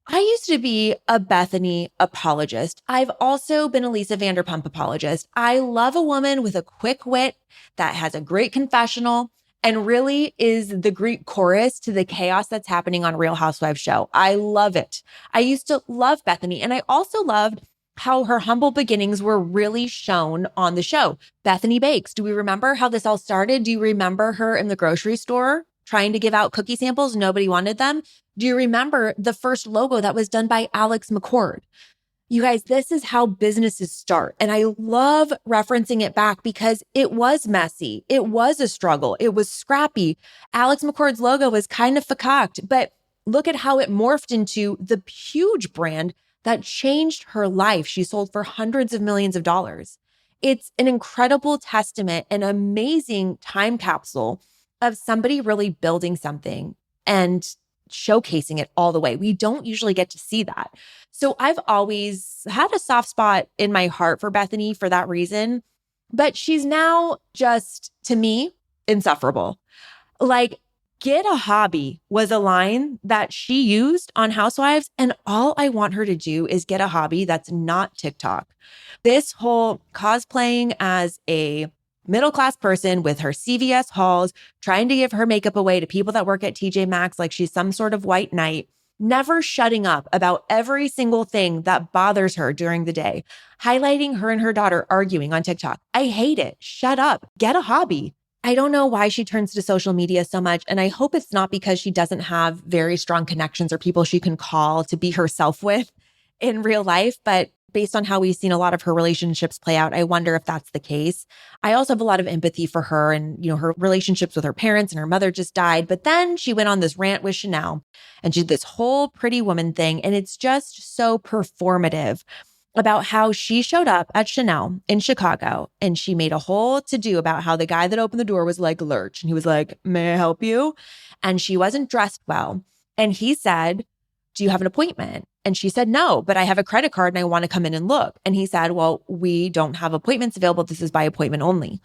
I used to be a Bethenny apologist. I've also been a Lisa Vanderpump apologist. I love a woman with a quick wit that has a great confessional and really is the Greek chorus to the chaos that's happening on Real Housewives show. I love it. I used to love Bethenny, and I also loved how her humble beginnings were really shown on the show. Bethenny Bakes. Do we remember how this all started? Do you remember her in the grocery store trying to give out cookie samples? Nobody wanted them. Do you remember the first logo that was done by Alex McCord? You guys, this is how businesses start. And I love referencing it back because it was messy. It was a struggle. It was scrappy. Alex McCord's logo was kind of fakaked, but look at how it morphed into the huge brand that changed her life. She sold for hundreds of millions of dollars. It's an incredible testament, an amazing time capsule of somebody really building something and showcasing it all the way. We don't usually get to see that. So I've always had a soft spot in my heart for Bethenny for that reason, but she's now just, to me, insufferable. Like, Get a hobby was a line that she used on Housewives. And all I want her to do is get a hobby that's not TikTok. This whole cosplaying as a middle-class person with her CVS hauls, trying to give her makeup away to people that work at TJ Maxx like she's some sort of white knight, never shutting up about every single thing that bothers her during the day, highlighting her and her daughter arguing on TikTok. I hate it. Shut up. Get a hobby. I don't know why she turns to social media so much. And I hope it's not because she doesn't have very strong connections or people she can call to be herself with in real life. But based on how we've seen a lot of her relationships play out, I wonder if that's the case. I also have a lot of empathy for her and, her relationships with her parents, and her mother just died. But then she went on this rant with Chanel and she did this whole pretty woman thing. And it's just so performative about how she showed up at Chanel in Chicago and she made a whole to-do about how the guy that opened the door was like Lurch. And he was like, "May I help you?" And she wasn't dressed well. And he said, "Do you have an appointment?" And she said, "No, but I have a credit card and I want to come in and look." And he said, "Well, we don't have appointments available. This is by appointment only."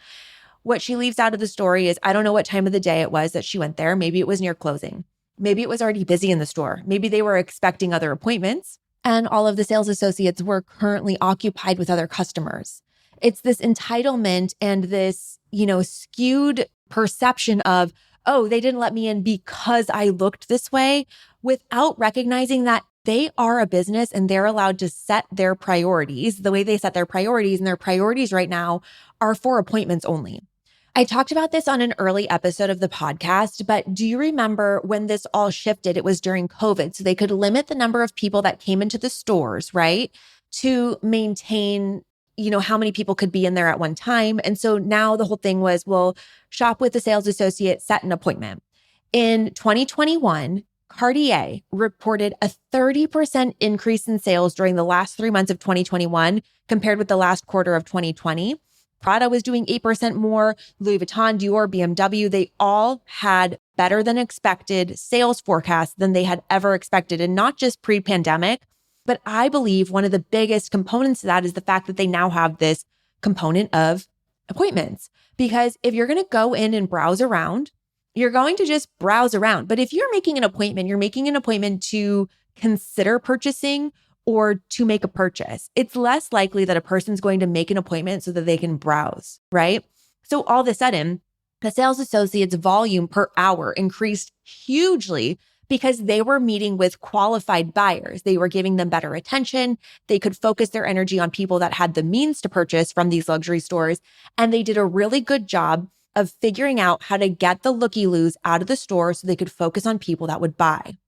What she leaves out of the story is, I don't know what time of the day it was that she went there. Maybe it was near closing. Maybe it was already busy in the store. Maybe they were expecting other appointments and all of the sales associates were currently occupied with other customers. It's this entitlement and this, skewed perception of, oh, they didn't let me in because I looked this way, without recognizing that they are a business and they're allowed to set their priorities the way they set their priorities. And their priorities right now are for appointments only. I talked about this on an early episode of the podcast, but do you remember when this all shifted? It was during COVID. So they could limit the number of people that came into the stores, right? To maintain, how many people could be in there at one time. And so now the whole thing was, well, shop with the sales associate, set an appointment. In 2021, Cartier reported a 30% increase in sales during the last 3 months of 2021 compared with the last quarter of 2020. Prada was doing 8% more, Louis Vuitton, Dior, BMW, they all had better than expected sales forecasts than they had ever expected. And not just pre-pandemic, but I believe one of the biggest components to that is the fact that they now have this component of appointments. Because if you're going to go in and browse around, you're going to just browse around. But if you're making an appointment to consider purchasing or to make a purchase, it's less likely that a person's going to make an appointment so that they can browse, right? So all of a sudden, the sales associates' volume per hour increased hugely because they were meeting with qualified buyers. They were giving them better attention. They could focus their energy on people that had the means to purchase from these luxury stores. And they did a really good job of figuring out how to get the looky-loos out of the store so they could focus on people that would buy.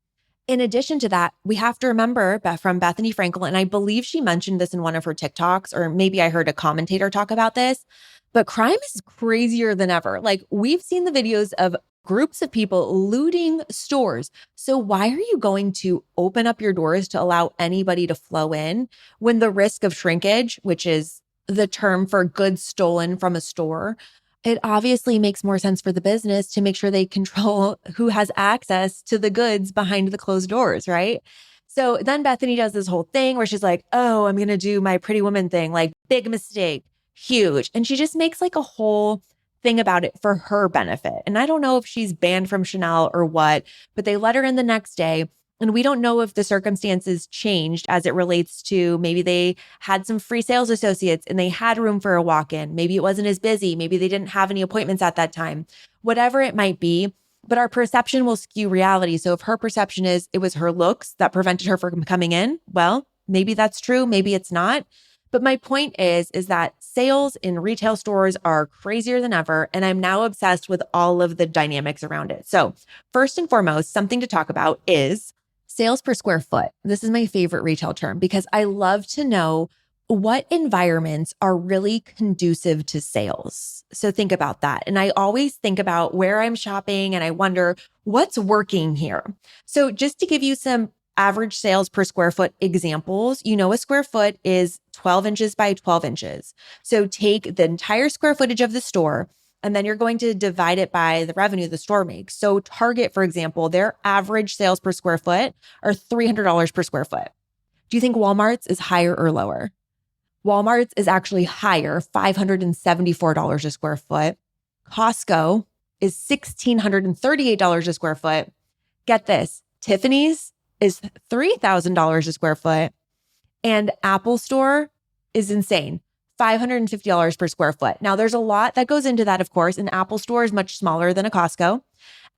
In addition to that, we have to remember from Bethenny Frankel, and I believe she mentioned this in one of her TikToks, or maybe I heard a commentator talk about this, but crime is crazier than ever. Like, we've seen the videos of groups of people looting stores. So why are you going to open up your doors to allow anybody to flow in when the risk of shrinkage, which is the term for goods stolen from a store, it obviously makes more sense for the business to make sure they control who has access to the goods behind the closed doors, right? So then Bethenny does this whole thing where she's like, "Oh, I'm going to do my pretty woman thing, like big mistake, huge." And she just makes like a whole thing about it for her benefit. And I don't know if she's banned from Chanel or what, but they let her in the next day. And we don't know if the circumstances changed as it relates to maybe they had some free sales associates and they had room for a walk-in. Maybe it wasn't as busy. Maybe they didn't have any appointments at that time. Whatever it might be, but our perception will skew reality. So if her perception is it was her looks that prevented her from coming in, well, maybe that's true. Maybe it's not. But my point is that sales in retail stores are crazier than ever. And I'm now obsessed with all of the dynamics around it. So first and foremost, something to talk about is sales per square foot. This is my favorite retail term because I love to know what environments are really conducive to sales. So think about that. And I always think about where I'm shopping and I wonder what's working here. So just to give you some average sales per square foot examples, a square foot is 12 inches by 12 inches. So take the entire square footage of the store and then you're going to divide it by the revenue the store makes. So Target, for example, their average sales per square foot are $300 per square foot. Do you think Walmart's is higher or lower? Walmart's is actually higher, $574 a square foot. Costco is $1,638 a square foot. Get this, Tiffany's is $3,000 a square foot. And Apple Store is insane, $550 per square foot. Now, there's a lot that goes into that, of course. An Apple Store is much smaller than a Costco.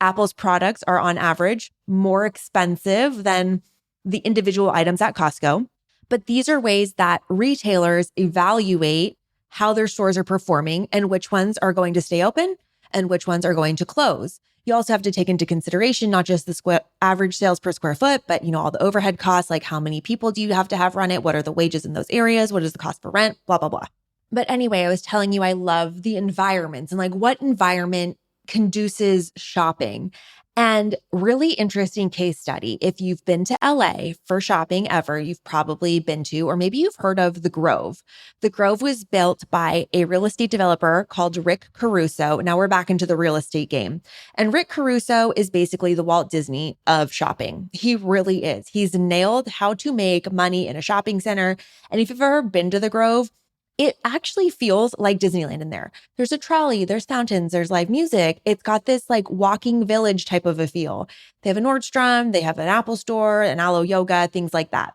Apple's products are on average more expensive than the individual items at Costco. But these are ways that retailers evaluate how their stores are performing and which ones are going to stay open and which ones are going to close. You also have to take into consideration not just the average sales per square foot, but all the overhead costs, like how many people do you have to run it? What are the wages in those areas? What is the cost for rent? Blah, blah, blah. But anyway, I was telling you I love the environments and like what environment conduces shopping. And really interesting case study. If you've been to LA for shopping ever, you've probably been to, or maybe you've heard of The Grove. The Grove was built by a real estate developer called Rick Caruso. Now we're back into the real estate game. And Rick Caruso is basically the Walt Disney of shopping. He really is. He's nailed how to make money in a shopping center. And if you've ever been to The Grove, it actually feels like Disneyland in there. There's a trolley, there's fountains, there's live music. It's got this like walking village type of a feel. They have a Nordstrom, they have an Apple Store, an Alo Yoga, things like that.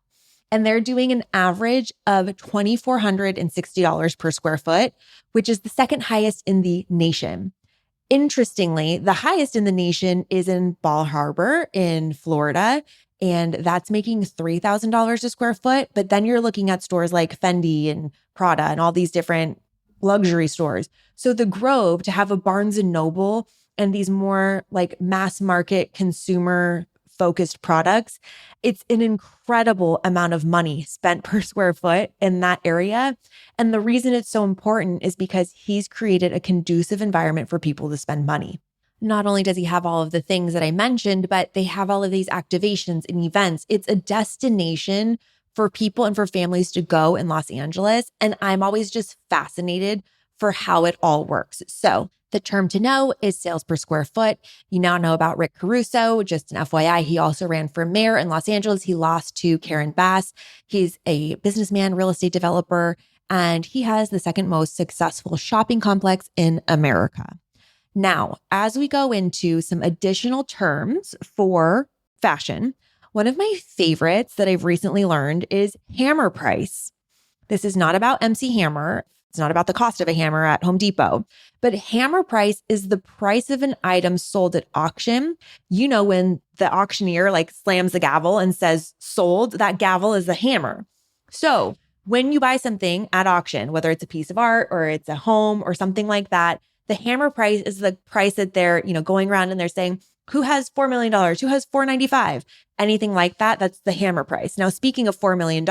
And they're doing an average of $2,460 per square foot, which is the second highest in the nation. Interestingly, the highest in the nation is in Bal Harbour in Florida. And that's making $3,000 a square foot. But then you're looking at stores like Fendi and Prada and all these different luxury stores. So the Grove, to have a Barnes and Noble and these more like mass market consumer focused products, it's an incredible amount of money spent per square foot in that area. And the reason it's so important is because he's created a conducive environment for people to spend money. Not only does he have all of the things that I mentioned, but they have all of these activations and events. It's a destination for people and for families to go in Los Angeles. And I'm always just fascinated for how it all works. So the term to know is sales per square foot. You now know about Rick Caruso. Just an FYI, he also ran for mayor in Los Angeles. He lost to Karen Bass. He's a businessman, real estate developer, and he has the second most successful shopping complex in America. Now, as we go into some additional terms for fashion, one of my favorites that I've recently learned is hammer price. This is not about MC Hammer. It's not about the cost of a hammer at Home Depot, but hammer price is the price of an item sold at auction. When the auctioneer like slams the gavel and says sold, that gavel is the hammer. So when you buy something at auction, whether it's a piece of art or it's a home or something like that, the hammer price is the price that they're, going around and they're saying, who has $4 million? Who has $495? Anything like that, that's the hammer price. Now, speaking of $4 million,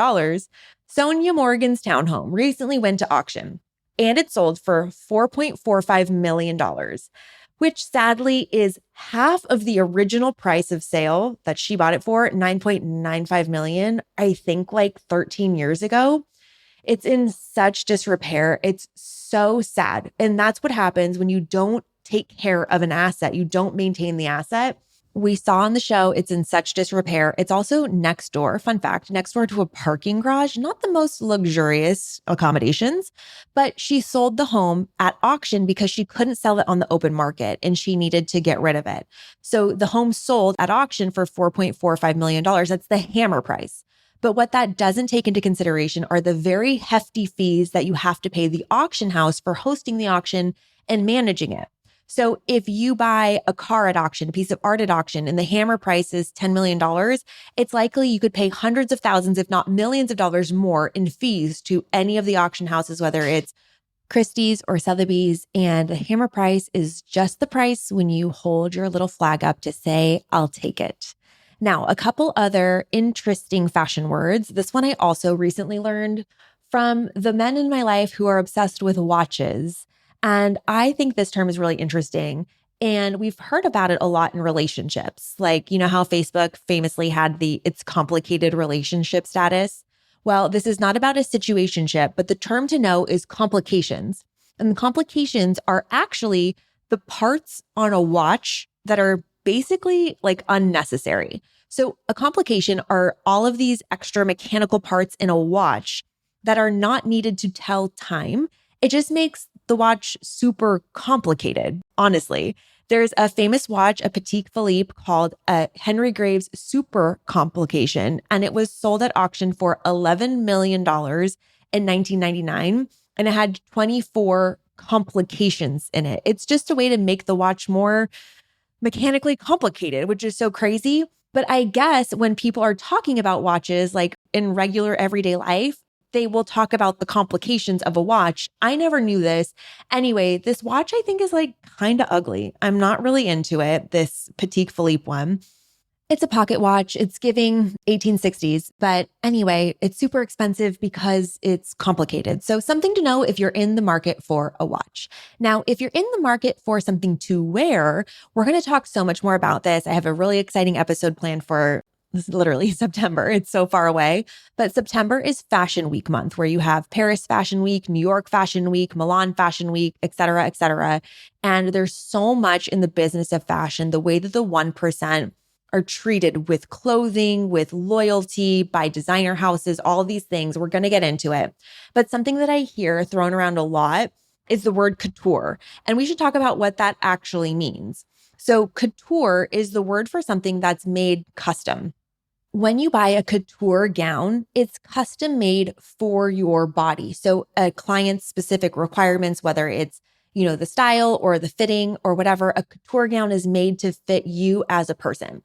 Sonia Morgan's townhome recently went to auction and it sold for $4.45 million, which sadly is half of the original price of sale that she bought it for, $9.95 million, I think like 13 years ago. It's in such disrepair. It's so sad. And that's what happens when you don't take care of an asset. You don't maintain the asset. We saw on the show, it's in such disrepair. It's also next door, fun fact, next door to a parking garage, not the most luxurious accommodations, but she sold the home at auction because she couldn't sell it on the open market and she needed to get rid of it. So the home sold at auction for $4.45 million. That's the hammer price. But what that doesn't take into consideration are the very hefty fees that you have to pay the auction house for hosting the auction and managing it. So if you buy a car at auction, a piece of art at auction, and the hammer price is $10 million, it's likely you could pay hundreds of thousands, if not millions of dollars more in fees to any of the auction houses, whether it's Christie's or Sotheby's. And the hammer price is just the price when you hold your little flag up to say, I'll take it. Now, a couple other interesting fashion words. This one I also recently learned from the men in my life who are obsessed with watches. And I think this term is really interesting. And we've heard about it a lot in relationships. Like, how Facebook famously had the it's complicated relationship status. Well, this is not about a situationship, but the term to know is complications. And the complications are actually the parts on a watch that are basically like unnecessary. So a complication are all of these extra mechanical parts in a watch that are not needed to tell time. It just makes the watch super complicated, honestly. There's a famous watch, a Patek Philippe called a Henry Graves Super Complication, and it was sold at auction for $11 million in 1999, and it had 24 complications in it. It's just a way to make the watch more mechanically complicated, which is so crazy. But I guess when people are talking about watches, like in regular everyday life, they will talk about the complications of a watch. I never knew this. Anyway, this watch I think is like kind of ugly. I'm not really into it, this Patek Philippe one. It's a pocket watch. It's giving 1860s. But anyway, it's super expensive because it's complicated. So something to know if you're in the market for a watch. Now, if you're in the market for something to wear, we're going to talk so much more about this. I have a really exciting episode planned for this is literally September. It's so far away. But September is Fashion Week month, where you have Paris Fashion Week, New York Fashion Week, Milan Fashion Week, et cetera, et cetera. And there's so much in the business of fashion, the way that the 1% are treated with clothing, with loyalty, by designer houses, all these things. We're going to get into it. But something that I hear thrown around a lot is the word couture. And we should talk about what that actually means. So couture is the word for something that's made custom. When you buy a couture gown, it's custom made for your body. So a client's specific requirements, whether it's the style or the fitting or whatever, a couture gown is made to fit you as a person.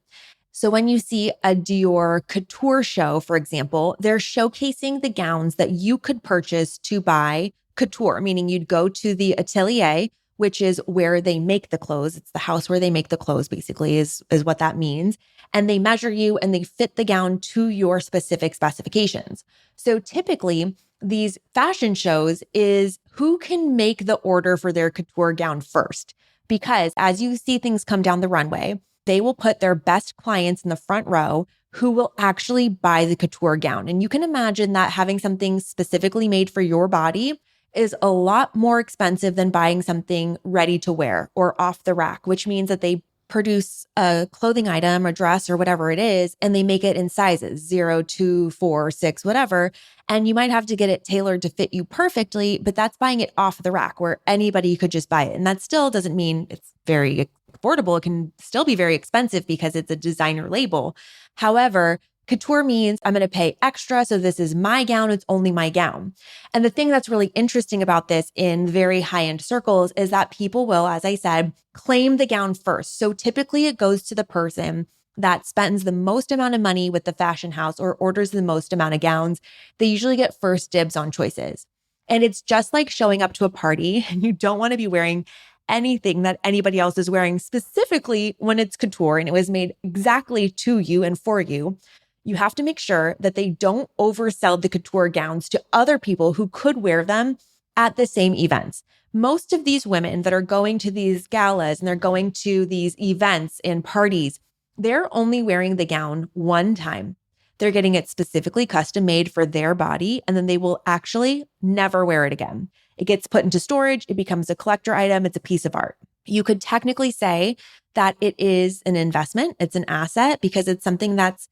So when you see a Dior couture show, for example, they're showcasing the gowns that you could purchase to buy couture, meaning you'd go to the atelier, which is where they make the clothes. It's the house where they make the clothes, basically, is what that means. And they measure you and they fit the gown to your specific specifications. So typically, these fashion shows is who can make the order for their couture gown first. Because as you see things come down the runway, they will put their best clients in the front row who will actually buy the couture gown. And you can imagine that having something specifically made for your body is a lot more expensive than buying something ready to wear or off the rack, which means that they produce a clothing item, a dress, or whatever it is, and they make it in sizes 0, 2, 4, 6, whatever. And you might have to get it tailored to fit you perfectly, but that's buying it off the rack where anybody could just buy it. And that still doesn't mean it's very affordable. It can still be very expensive because it's a designer label. However, couture means I'm going to pay extra. So this is my gown. It's only my gown. And the thing that's really interesting about this in very high-end circles is that people will, as I said, claim the gown first. So typically it goes to the person that spends the most amount of money with the fashion house or orders the most amount of gowns. They usually get first dibs on choices. And it's just like showing up to a party and you don't want to be wearing anything that anybody else is wearing, specifically when it's couture and it was made exactly to you and for you. You have to make sure that they don't oversell the couture gowns to other people who could wear them at the same events. Most of these women that are going to these galas and they're going to these events and parties, they're only wearing the gown one time. They're getting it specifically custom made for their body, and then they will actually never wear it again. It gets put into storage. It becomes a collector item. It's a piece of art. You could technically say that it is an investment. It's an asset because it's something that's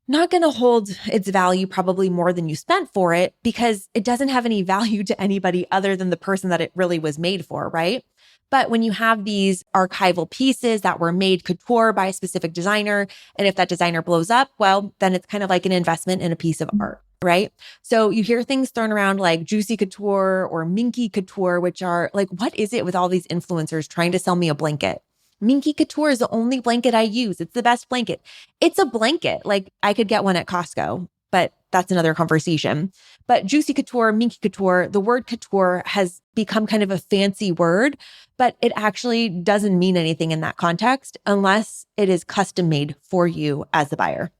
not going to hold its value probably more than you spent for it because it doesn't have any value to anybody other than the person that it really was made for, right? But when you have these archival pieces that were made couture by a specific designer, and if that designer blows up, well, then it's kind of like an investment in a piece of art, right? So you hear things thrown around like juicy couture or minky couture, which are like, what is it with all these influencers trying to sell me a blanket? Minky Couture is the only blanket I use. It's the best blanket. It's a blanket. Like I could get one at Costco, but that's another conversation. But Juicy Couture, Minky Couture, the word couture has become kind of a fancy word, but it actually doesn't mean anything in that context unless it is custom made for you as the buyer.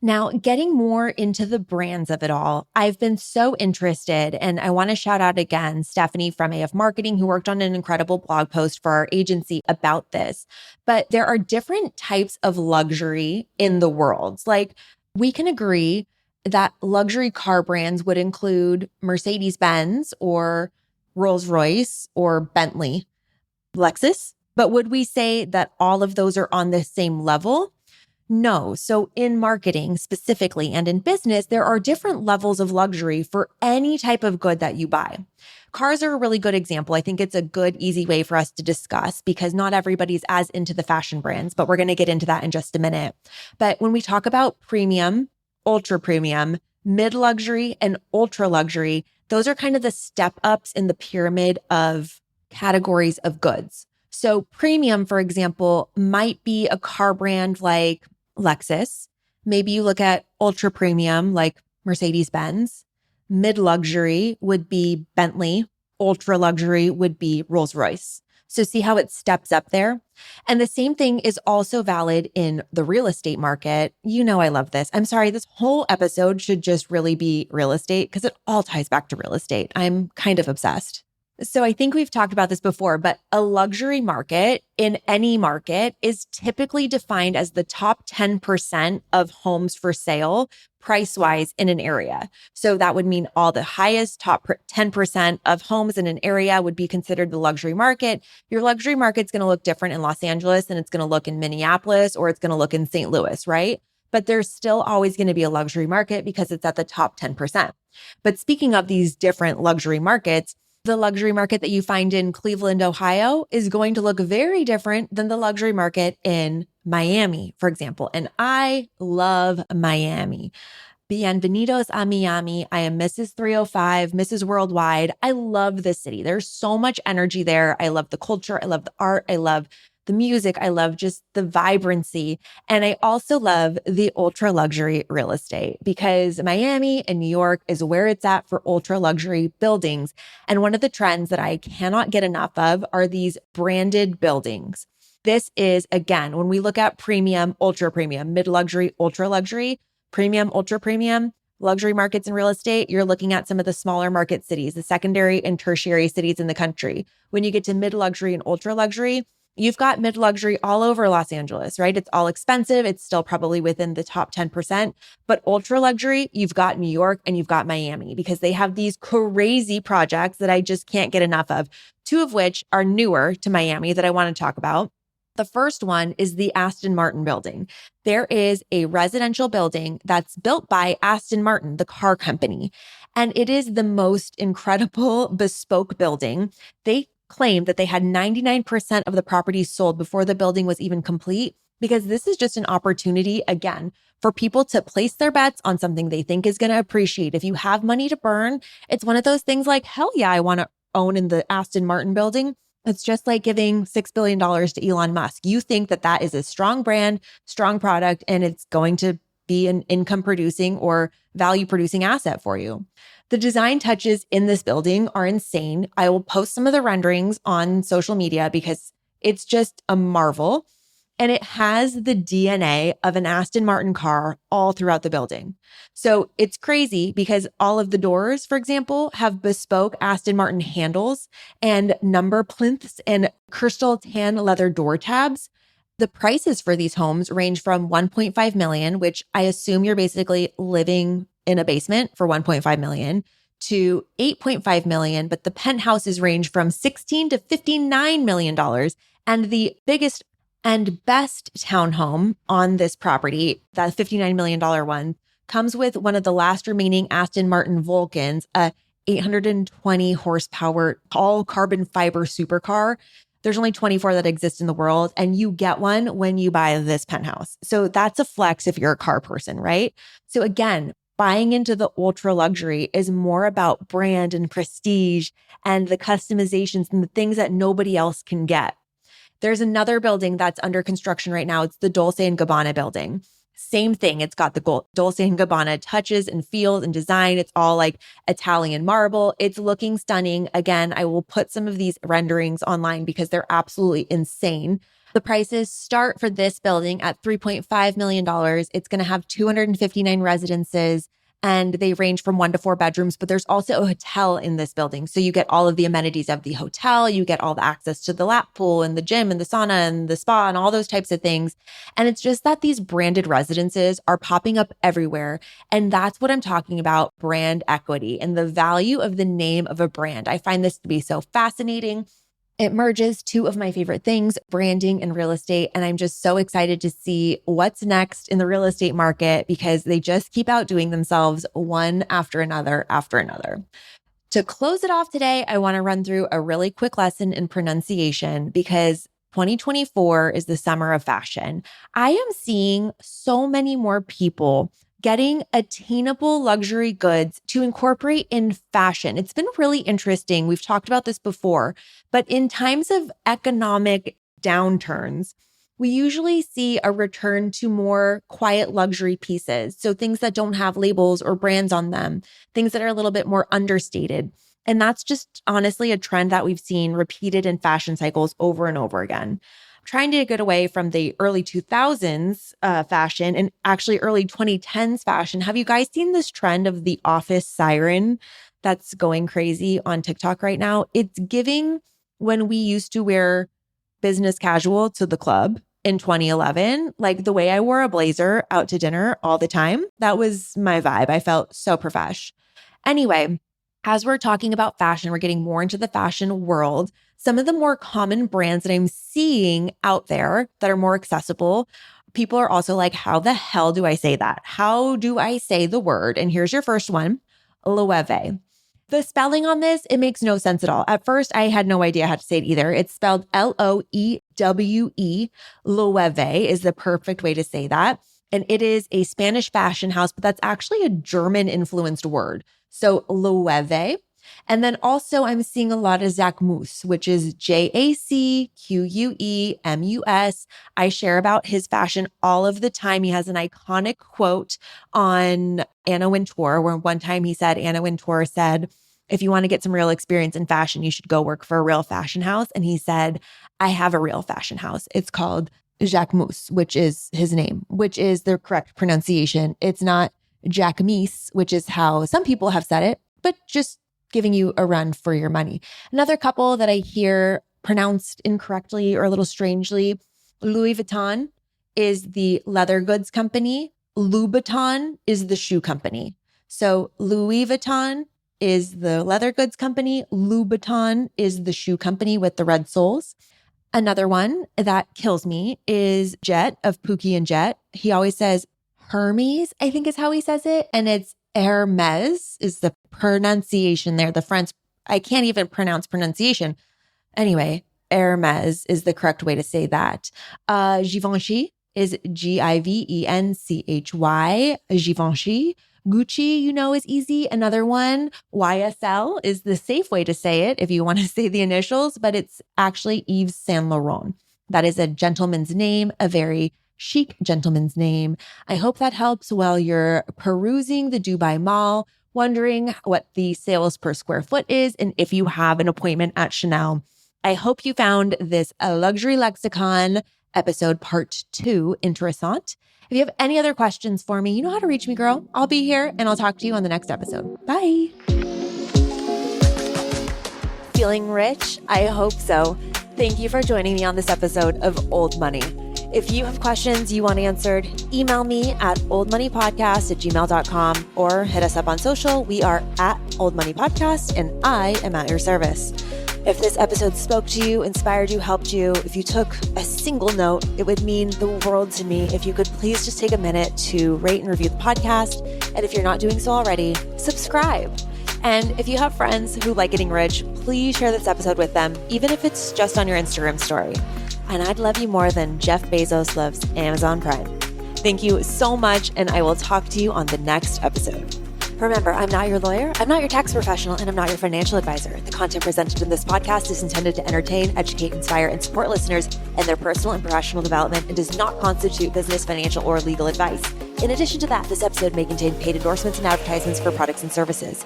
Now, getting more into the brands of it all, I've been so interested, and I want to shout out again Stephanie from AF Marketing, who worked on an incredible blog post for our agency about this. But there are different types of luxury in the world. Like we can agree that luxury car brands would include Mercedes-Benz or Rolls-Royce or Bentley, Lexus. But would we say that all of those are on the same level? No. So in marketing specifically and in business, there are different levels of luxury for any type of good that you buy. Cars are a really good example. I think it's a good, easy way for us to discuss because not everybody's as into the fashion brands, but we're going to get into that in just a minute. But when we talk about premium, ultra premium, mid luxury, and ultra luxury, those are kind of the step ups in the pyramid of categories of goods. So premium, for example, might be a car brand like Lexus. Maybe you look at ultra premium like Mercedes-Benz. Mid luxury would be Bentley. Ultra luxury would be Rolls-Royce. So see how it steps up there? And the same thing is also valid in the real estate market. You know, I love this. I'm sorry, this whole episode should just really be real estate because it all ties back to real estate. I'm kind of obsessed. So I think we've talked about this before, but a luxury market in any market is typically defined as the top 10% of homes for sale price-wise in an area. So that would mean all the highest top 10% of homes in an area would be considered the luxury market. Your luxury market's going to look different in Los Angeles than it's going to look in Minneapolis or it's going to look in St. Louis, right? But there's still always going to be a luxury market because it's at the top 10%. But speaking of these different luxury markets, the luxury market that you find in Cleveland, Ohio is going to look very different than the luxury market in Miami, for example. And I love Miami. Bienvenidos a Miami. I am Mrs. 305, Mrs. Worldwide. I love this city. There's so much energy there. I love the culture. I love the art. I love the music. I love just the vibrancy. And I also love the ultra luxury real estate because Miami and New York is where it's at for ultra luxury buildings. And one of the trends that I cannot get enough of are these branded buildings. This is, again, when we look at premium, ultra premium, mid luxury, ultra luxury, premium, ultra premium, luxury markets in real estate, you're looking at some of the smaller market cities, the secondary and tertiary cities in the country. When you get to mid luxury and ultra luxury, you've got mid luxury all over Los Angeles, right? It's all expensive. It's still probably within the top 10%, but ultra luxury, you've got New York and you've got Miami because they have these crazy projects that I just can't get enough of, two of which are newer to Miami that I want to talk about. The first one is the Aston Martin building. There is a residential building that's built by Aston Martin, the car company, and it is the most incredible bespoke building. They claimed that they had 99% of the properties sold before the building was even complete because this is just an opportunity, again, for people to place their bets on something they think is going to appreciate. If you have money to burn, it's one of those things like, hell yeah, I want to own in the Aston Martin building. It's just like giving $6 billion to Elon Musk. You think that that is a strong brand, strong product, and it's going to be an income producing or value producing asset for you. The design touches in this building are insane. I will post some of the renderings on social media because it's just a marvel. And it has the DNA of an Aston Martin car all throughout the building. So it's crazy because all of the doors, for example, have bespoke Aston Martin handles and number plinths and crystal tan leather door tabs. The prices for these homes range from 1.5 million, which I assume you're basically living in a basement for 1.5 million, to 8.5 million, but the penthouses range from $16 to $59 million. And the biggest and best townhome on this property, that $59 million one, comes with one of the last remaining Aston Martin Vulcans, a 820 horsepower, all carbon fiber supercar. There's only 24 that exist in the world, and you get one when you buy this penthouse. So that's a flex if you're a car person, right? So again, buying into the ultra luxury is more about brand and prestige and the customizations and the things that nobody else can get. There's another building that's under construction right now. It's the Dolce & Gabbana building. Same thing. It's got the Dolce & Gabbana touches and feels and design. It's all like Italian marble. It's looking stunning. Again, I will put some of these renderings online because they're absolutely insane. The prices start for this building at $3.5 million. It's going to have 259 residences. And they range from 1 to 4 bedrooms, but there's also a hotel in this building. So you get all of the amenities of the hotel. You get all the access to the lap pool and the gym and the sauna and the spa and all those types of things. And it's just that these branded residences are popping up everywhere. And that's what I'm talking about, brand equity and the value of the name of a brand. I find this to be so fascinating. It merges two of my favorite things, branding and real estate. And I'm just so excited to see what's next in the real estate market because they just keep outdoing themselves one after another after another. To close it off today, I want to run through a really quick lesson in pronunciation because 2024 is the summer of fashion. I am seeing so many more people getting attainable luxury goods to incorporate in fashion. It's been really interesting. We've talked about this before, but in times of economic downturns, we usually see a return to more quiet luxury pieces. So things that don't have labels or brands on them, things that are a little bit more understated. And that's just honestly a trend that we've seen repeated in fashion cycles over and over again. Trying to get away from the early 2000s fashion and actually early 2010s fashion. Have you guys seen this trend of the office siren that's going crazy on TikTok right now? It's giving when we used to wear business casual to the club in 2011, like the way I wore a blazer out to dinner all the time. That was my vibe. I felt so profesh. Anyway, as we're talking about fashion, we're getting more into the fashion world. Some of the more common brands that I'm seeing out there that are more accessible, people are also like, how the hell do I say that? How do I say the word? And here's your first one, Loewe. The spelling on this, it makes no sense at all. At first, I had no idea how to say it either. It's spelled Loewe. Loewe is the perfect way to say that. And it is a Spanish fashion house, but that's actually a German-influenced word. So Loewe. And then also I'm seeing a lot of Jacquemus, which is Jacquemus. I share about his fashion all of the time. He has an iconic quote on Anna Wintour, where one time he said, Anna Wintour said, if you want to get some real experience in fashion, you should go work for a real fashion house. And he said, I have a real fashion house. It's called Jacquemus, which is his name, which is the correct pronunciation. It's not Jacquemus, which is how some people have said it, but just giving you a run for your money. Another couple that I hear pronounced incorrectly or a little strangely, Louis Vuitton is the leather goods company. Louboutin is the shoe company. So Louis Vuitton is the leather goods company. Louboutin is the shoe company with the red soles. Another one that kills me is Jet of Pookie and Jet. He always says Hermes, I think is how he says it. And it's Hermes is the pronunciation there. The French, I can't even pronounce pronunciation. Anyway, Hermes is the correct way to say that. Givenchy is Givenchy. Givenchy. Gucci, you know, is easy. Another one, YSL is the safe way to say it if you want to say the initials, but it's actually Yves Saint Laurent. That is a gentleman's name, a very chic gentleman's name. I hope that helps while you're perusing the Dubai Mall, wondering what the sales per square foot is, and if you have an appointment at Chanel. I hope you found this Luxury Lexicon episode part 2 interessant. If you have any other questions for me, you know how to reach me, girl. I'll be here and I'll talk to you on the next episode. Bye. Feeling rich? I hope so. Thank you for joining me on this episode of Old Money. If you have questions you want answered, email me at oldmoneypodcast@gmail.com or hit us up on social. We are at Old Money Podcast and I am at your service. If this episode spoke to you, inspired you, helped you, if you took a single note, it would mean the world to me if you could please just take a minute to rate and review the podcast. And if you're not doing so already, subscribe. And if you have friends who like getting rich, please share this episode with them, even if it's just on your Instagram story. And I'd love you more than Jeff Bezos loves Amazon Prime. Thank you so much, and I will talk to you on the next episode. Remember, I'm not your lawyer, I'm not your tax professional, and I'm not your financial advisor. The content presented in this podcast is intended to entertain, educate, inspire, and support listeners in their personal and professional development and does not constitute business, financial, or legal advice. In addition to that, this episode may contain paid endorsements and advertisements for products and services.